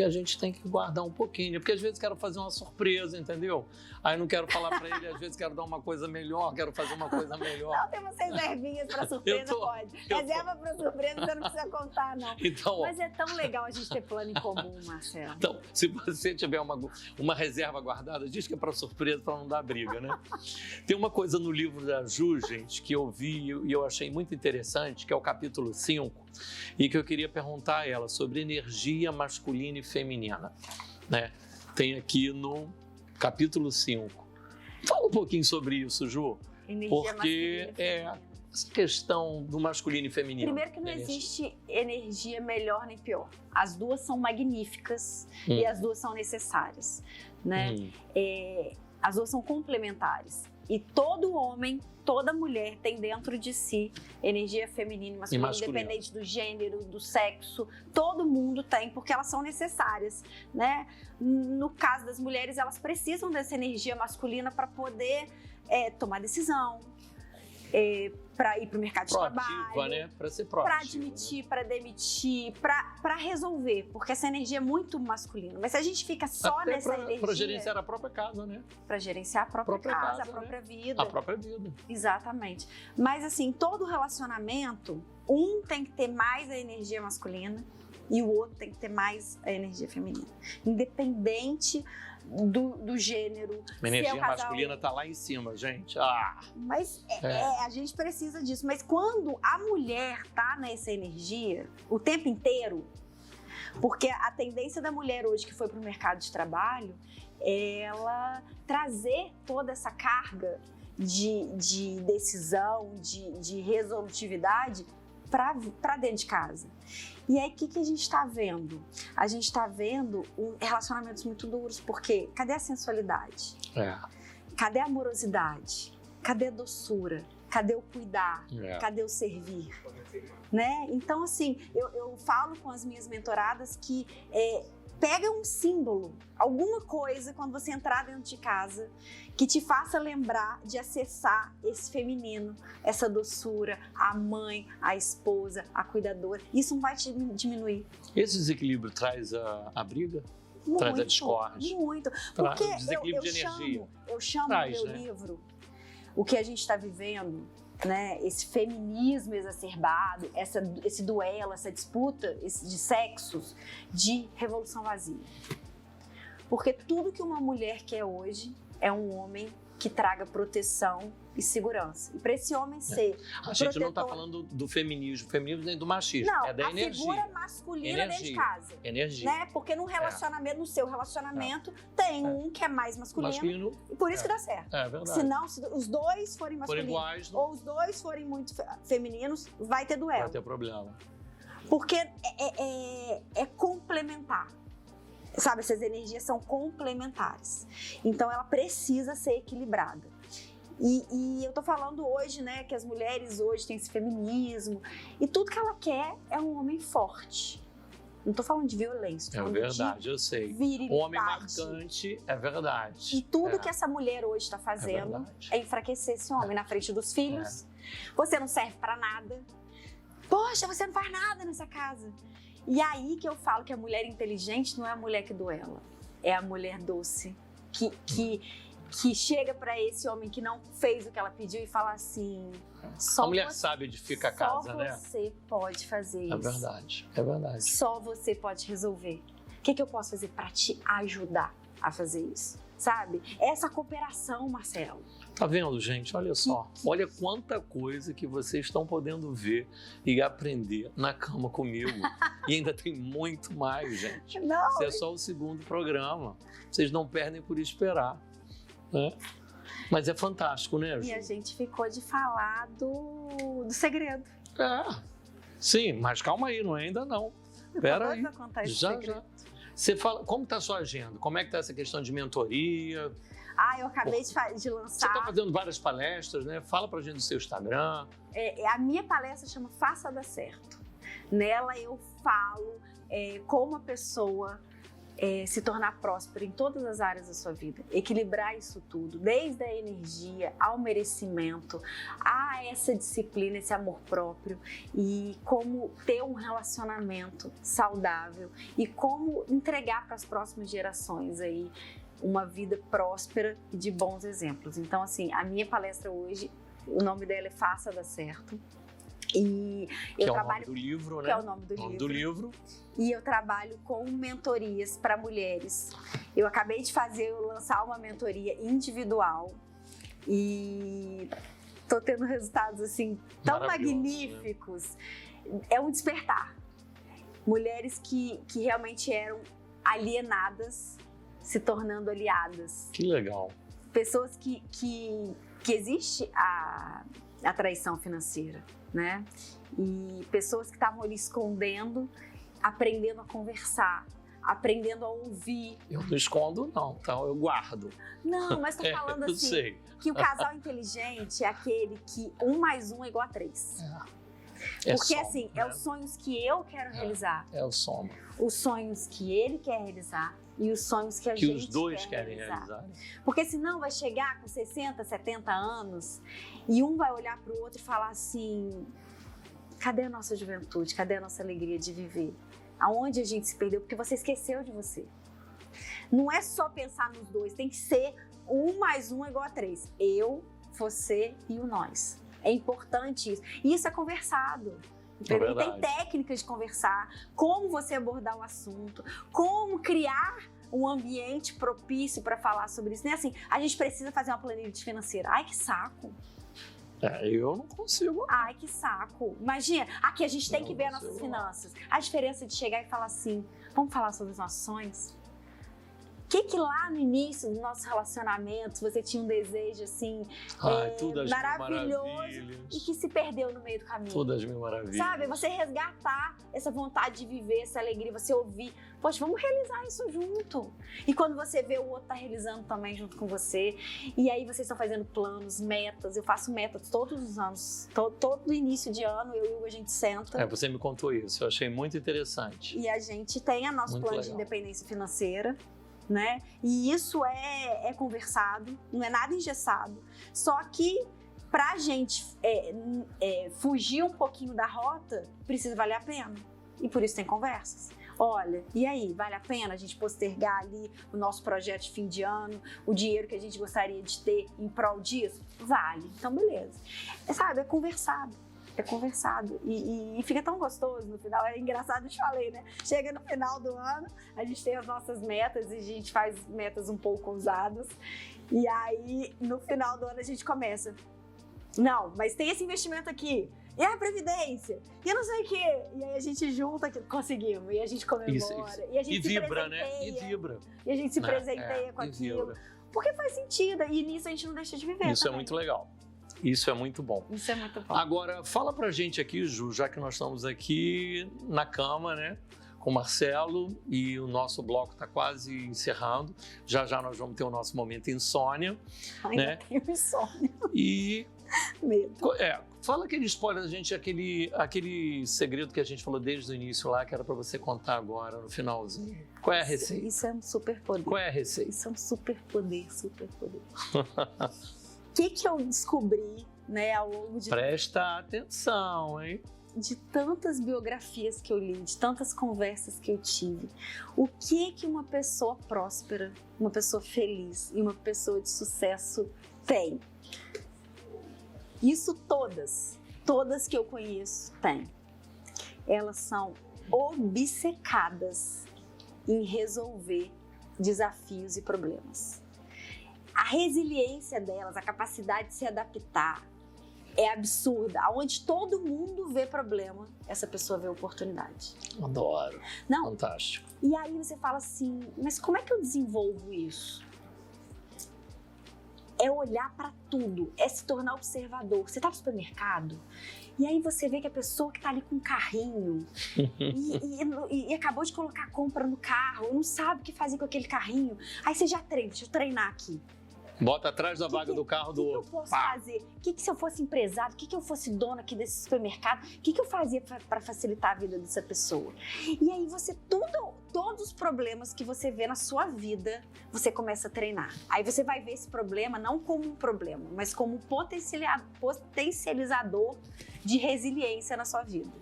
Speaker 1: a gente tem que guardar um pouquinho. Porque às vezes quero fazer uma surpresa, entendeu? Aí não quero falar pra ele, às vezes quero dar uma coisa melhor, quero fazer uma coisa melhor.
Speaker 2: Não, tem umas reservinhas pra surpresa, pode. Reserva pra surpresa, você não precisa contar, não.
Speaker 1: Então,
Speaker 2: mas é tão legal a gente ter plano em comum, Marcelo.
Speaker 1: Então, se você tiver uma reserva guardada, diz que é pra surpresa, pra não dar briga, né? Tem uma coisa no livro da Ju, gente, que eu vi e eu achei muito interessante, que é o capítulo 5, e que eu queria perguntar a ela sobre energia masculina e feminina, né? Tem aqui no capítulo 5. Fala um pouquinho sobre isso, Ju. Porque essa questão do masculino e feminino.
Speaker 2: Primeiro que não existe energia melhor nem pior. As duas são magníficas e as duas são necessárias, né? As duas são complementares. E todo homem, toda mulher tem dentro de si energia feminina e masculina, independente do gênero, do sexo. Todo mundo tem, porque elas são necessárias, né? No caso das mulheres, elas precisam dessa energia masculina para poder tomar decisão, para ir para o mercado de trabalho,
Speaker 1: né? Para ser proativa,
Speaker 2: para admitir, né? Para demitir, para resolver, porque essa energia é muito masculina. Mas se a gente fica só nessa energia...
Speaker 1: Para gerenciar a própria casa, né?
Speaker 2: Para gerenciar a própria casa, a própria vida.
Speaker 1: A própria vida.
Speaker 2: Exatamente. Mas assim, todo relacionamento, um tem que ter mais a energia masculina e o outro tem que ter mais a energia feminina. Independente do gênero.
Speaker 1: A energia masculina tá lá em cima, gente.
Speaker 2: Mas a gente precisa disso. Mas quando a mulher tá nessa energia o tempo inteiro, porque a tendência da mulher hoje que foi pro mercado de trabalho, ela trazer toda essa carga de decisão, de resolutividade para dentro de casa. E aí, o que a gente está vendo? A gente está vendo relacionamentos muito duros, porque cadê a sensualidade? Cadê a amorosidade? Cadê a doçura? Cadê o cuidar? Cadê o servir? Né? Então, assim, eu falo com as minhas mentoradas que pega um símbolo, alguma coisa, quando você entrar dentro de casa, que te faça lembrar de acessar esse feminino, essa doçura, a mãe, a esposa, a cuidadora. Isso não vai te diminuir.
Speaker 1: Esse desequilíbrio traz a briga?
Speaker 2: Muito,
Speaker 1: traz a discórdia?
Speaker 2: Muito. Porque
Speaker 1: desequilíbrio de energia.
Speaker 2: eu chamo no meu livro o que a gente está vivendo né, esse feminismo exacerbado, esse duelo, essa disputa de sexos, de revolução vazia. Porque tudo que uma mulher quer hoje é um homem que traga proteção e segurança. E para esse homem ser
Speaker 1: A gente não está falando do feminismo nem do machismo,
Speaker 2: não,
Speaker 1: é da energia.
Speaker 2: A figura masculina dentro de casa.
Speaker 1: Energia.
Speaker 2: Né? Porque no relacionamento, no seu relacionamento, tem um que é mais masculino e por isso que dá certo.
Speaker 1: É verdade.
Speaker 2: Senão, se os dois forem masculinos
Speaker 1: iguais,
Speaker 2: ou os dois forem muito femininos, vai ter duelo.
Speaker 1: Vai ter problema.
Speaker 2: Porque é complementar. Sabe, essas energias são complementares. Então, ela precisa ser equilibrada. E eu tô falando hoje, né, que as mulheres hoje têm esse feminismo e tudo que ela quer é um homem forte. Não tô falando de violência.
Speaker 1: É verdade, eu sei.
Speaker 2: Virilidade.
Speaker 1: Um homem marcante, é verdade.
Speaker 2: E tudo que essa mulher hoje está fazendo é enfraquecer esse homem na frente dos filhos. Você não serve para nada. Poxa, você não faz nada nessa casa. E aí que eu falo que a mulher inteligente não é a mulher que duela, é a mulher doce, que chega para esse homem que não fez o que ela pediu e fala assim...
Speaker 1: A mulher sabe edificar a casa, né?
Speaker 2: Só você pode fazer isso.
Speaker 1: É verdade, é verdade.
Speaker 2: Só você pode resolver. O que eu posso fazer para te ajudar a fazer isso? Sabe? Essa cooperação, Marcelo.
Speaker 1: Tá vendo, gente? Olha só. Olha quanta coisa que vocês estão podendo ver e aprender na cama comigo. E ainda tem muito mais, gente.
Speaker 2: Não.
Speaker 1: Esse é só o segundo programa. Vocês não perdem por esperar, né? Mas é fantástico, né, Ju?
Speaker 2: E a gente ficou de falar do segredo.
Speaker 1: Sim, mas calma aí, não é ainda não. Espera aí. Já. Você fala, como está a sua agenda? Como é que está essa questão de mentoria?
Speaker 2: Eu acabei de lançar...
Speaker 1: Você está fazendo várias palestras, né? Fala pra gente do seu Instagram.
Speaker 2: A minha palestra chama Faça Dar Certo. Nela eu falo como a pessoa se tornar próspera em todas as áreas da sua vida. Equilibrar isso tudo, desde a energia ao merecimento, a essa disciplina, esse amor próprio e como ter um relacionamento saudável e como entregar para as próximas gerações aí uma vida próspera e de bons exemplos. Então, assim, a minha palestra hoje, o nome dela é Faça Dar Certo. E eu trabalho,
Speaker 1: o nome do livro, né?
Speaker 2: Que é o nome do livro. E eu trabalho com mentorias para mulheres. Eu acabei de lançar uma mentoria individual e tô tendo resultados assim tão magníficos. Né? É um despertar. Mulheres que realmente eram alienadas se tornando aliadas.
Speaker 1: Que legal.
Speaker 2: Pessoas que existe a traição financeira, né? E pessoas que estavam ali escondendo, aprendendo a conversar, aprendendo a ouvir.
Speaker 1: Eu não escondo não, então eu guardo.
Speaker 2: Não, mas tô falando
Speaker 1: eu
Speaker 2: assim,
Speaker 1: sei.
Speaker 2: Que o casal inteligente é aquele que 1 mais 1 é igual a 3. Porque
Speaker 1: soma,
Speaker 2: assim,
Speaker 1: né?
Speaker 2: Os sonhos que eu quero realizar.
Speaker 1: É o soma.
Speaker 2: Os sonhos que ele quer realizar e os sonhos que a gente
Speaker 1: os dois querem realizar.
Speaker 2: Porque senão vai chegar com 60, 70 anos e um vai olhar para o outro e falar assim: cadê a nossa juventude? Cadê a nossa alegria de viver? Aonde a gente se perdeu? Porque você esqueceu de você. Não é só pensar nos dois, tem que ser 1 mais 1 é igual a 3. Eu, você e o nós. É importante isso. E isso é conversado. E tem técnicas de conversar, como você abordar o assunto, como criar um ambiente propício para falar sobre isso. Não é assim, a gente precisa fazer uma planilha financeira. Ai, que saco.
Speaker 1: Eu não consigo.
Speaker 2: Ai, que saco. Imagina, aqui a gente tem que ver as nossas finanças. A diferença de chegar e falar assim, vamos falar sobre os nossos sonhos? O que lá no início dos nossos relacionamentos você tinha um desejo assim maravilhoso e que se perdeu no meio do caminho?
Speaker 1: Todas mil maravilhas.
Speaker 2: Sabe, você resgatar essa vontade de viver, essa alegria, você ouvir, poxa, vamos realizar isso junto. E quando você vê o outro tá realizando também junto com você, e aí vocês estão fazendo planos, metas, eu faço metas todos os anos, todo início de ano eu e o Hugo, a gente senta.
Speaker 1: Você me contou isso, eu achei muito interessante.
Speaker 2: E a gente tem o nosso plano de independência financeira, né? E isso é conversado, não é nada engessado. Só que pra gente fugir um pouquinho da rota, precisa valer a pena. E por isso tem conversas. Olha, e aí, vale a pena a gente postergar ali o nosso projeto de fim de ano, o dinheiro que a gente gostaria de ter em prol disso? Vale, então beleza. Sabe, é conversado. É conversado e fica tão gostoso no final, é engraçado, eu te falei, né? Chega no final do ano, a gente tem as nossas metas e a gente faz metas um pouco ousadas e aí no final do ano a gente começa, não, mas tem esse investimento aqui, e a previdência, e não sei o quê, e aí a gente junta, conseguimos, e a gente comemora,
Speaker 1: Isso.
Speaker 2: E a gente
Speaker 1: e
Speaker 2: se
Speaker 1: vibra, né? E vibra.
Speaker 2: E a gente se presenteia com
Speaker 1: e
Speaker 2: aquilo,
Speaker 1: vibra.
Speaker 2: porque faz sentido, e nisso a gente não deixa de viver.
Speaker 1: Isso
Speaker 2: também.
Speaker 1: é muito legal. Isso é muito bom.
Speaker 2: Isso é muito bom.
Speaker 1: Agora, fala pra gente aqui, Ju, já que nós estamos aqui na cama, né, com o Marcelo e o nosso bloco está quase encerrando. Já já nós vamos ter o nosso momento insônia.
Speaker 2: Ainda
Speaker 1: né?
Speaker 2: tenho insônia.
Speaker 1: E
Speaker 2: Medo.
Speaker 1: fala aquele spoiler da gente, aquele segredo que a gente falou desde o início lá, que era para você contar agora no finalzinho. Qual é a receita?
Speaker 2: Isso é um superpoder.
Speaker 1: Qual é a receita?
Speaker 2: Isso é um superpoder. O que eu descobri, né, ao longo
Speaker 1: Presta atenção, hein?
Speaker 2: de tantas biografias que eu li, de tantas conversas que eu tive, o que uma pessoa próspera, uma pessoa feliz e uma pessoa de sucesso tem? Isso todas que eu conheço têm. Elas são obcecadas em resolver desafios e problemas. A resiliência delas, a capacidade de se adaptar é absurda. Onde todo mundo vê problema, essa pessoa vê oportunidade.
Speaker 1: Adoro.
Speaker 2: Não.
Speaker 1: Fantástico.
Speaker 2: E aí você fala assim, mas como é que eu desenvolvo isso? É olhar para tudo, é se tornar observador. Você tá no supermercado e aí você vê que a pessoa que tá ali com um carrinho e acabou de colocar a compra no carro, não sabe o que fazer com aquele carrinho. Aí você já treina, deixa eu treinar aqui.
Speaker 1: Bota atrás da vaga do carro do outro.
Speaker 2: O que eu posso fazer? O que se eu fosse empresário? O que eu fosse dona aqui desse supermercado? O que eu fazia para facilitar a vida dessa pessoa? E aí você, todos os problemas que você vê na sua vida, você começa a treinar. Aí você vai ver esse problema não como um problema, mas como um potencializador de resiliência na sua vida.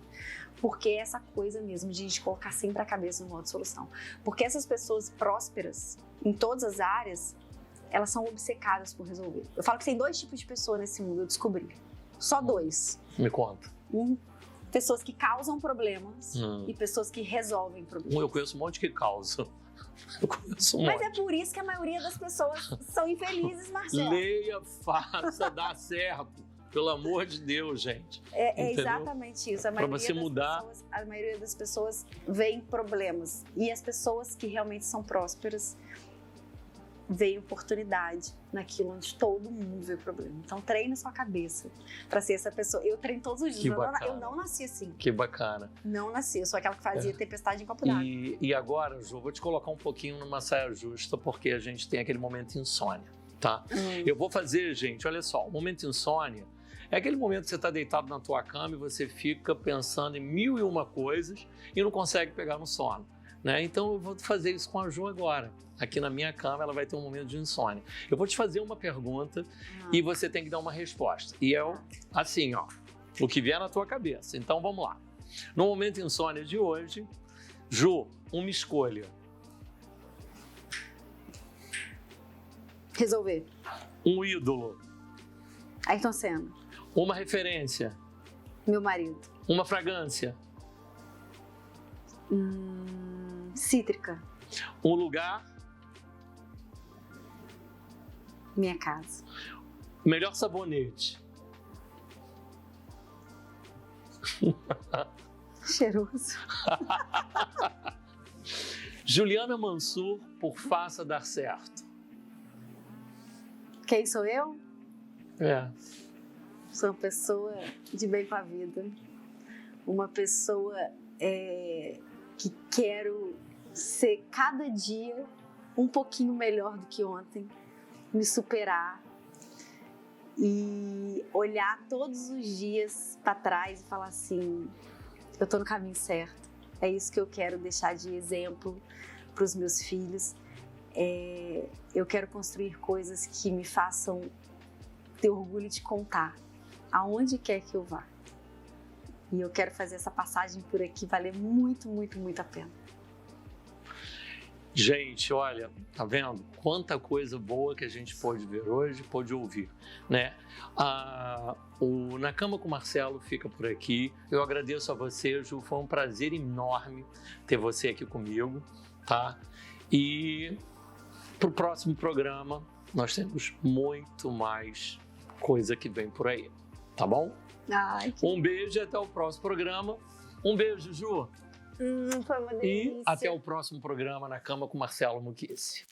Speaker 2: Porque é essa coisa mesmo de a gente colocar sempre a cabeça no modo de solução. Porque essas pessoas prósperas, em todas as áreas, elas são obcecadas por resolver. Eu falo que tem 2 tipos de pessoas nesse mundo, eu descobri. Só 2.
Speaker 1: Me conta.
Speaker 2: Pessoas que causam problemas e pessoas que resolvem problemas.
Speaker 1: Eu conheço um monte que causa. Eu conheço um monte.
Speaker 2: Mas é por isso que a maioria das pessoas são infelizes, Marcelo.
Speaker 1: Leia, faça, dá certo. Pelo amor de Deus, gente.
Speaker 2: É exatamente isso.
Speaker 1: Para você mudar.
Speaker 2: A maioria das pessoas vê problemas. E as pessoas que realmente são prósperas veio oportunidade naquilo onde todo mundo vê problema. Então treine sua cabeça para ser essa pessoa. Eu treino todos os dias. Eu não nasci assim.
Speaker 1: Que bacana.
Speaker 2: Não nasci. Eu sou aquela que fazia tempestade em copo d'água.
Speaker 1: E agora, Ju, vou te colocar um pouquinho numa saia justa, porque a gente tem aquele momento de insônia, tá? Eu vou fazer, gente, olha só, o momento de insônia é aquele momento que você está deitado na tua cama e você fica pensando em 1001 coisas e não consegue pegar no sono. Né? Então eu vou fazer isso com a Ju agora. Aqui na minha cama ela vai ter um momento de insônia. Eu vou te fazer uma pergunta e você tem que dar uma resposta. E é assim, ó, o que vier na tua cabeça. Então vamos lá. No momento de insônia de hoje, Ju, uma escolha.
Speaker 2: Resolver.
Speaker 1: Um ídolo.
Speaker 2: Ayrton Senna.
Speaker 1: Uma referência.
Speaker 2: Meu marido.
Speaker 1: Uma fragrância.
Speaker 2: Cítrica.
Speaker 1: Um lugar.
Speaker 2: Minha casa.
Speaker 1: Melhor sabonete.
Speaker 2: Cheiroso.
Speaker 1: Juliana Mansur por Faça Dar Certo.
Speaker 2: Quem sou eu? Sou uma pessoa de bem com a vida. Uma pessoa que quero ser cada dia um pouquinho melhor do que ontem, me superar e olhar todos os dias para trás e falar assim, eu estou no caminho certo, é isso que eu quero deixar de exemplo para os meus filhos, eu quero construir coisas que me façam ter orgulho de contar aonde quer que eu vá. E eu quero fazer essa passagem por aqui valer muito, muito, muito a pena.
Speaker 1: Gente, olha, tá vendo? Quanta coisa boa que a gente pôde ver hoje, pôde ouvir, né? O Na Cama com o Marcelo fica por aqui. Eu agradeço a você, Ju, foi um prazer enorme ter você aqui comigo, tá? E pro próximo programa, nós temos muito mais coisa que vem por aí, tá bom?
Speaker 2: Ai,
Speaker 1: Um beijo e até o próximo programa. Um beijo, Ju.
Speaker 2: foi uma delícia.
Speaker 1: E até o próximo programa Na Cama com Marcelo Muquice.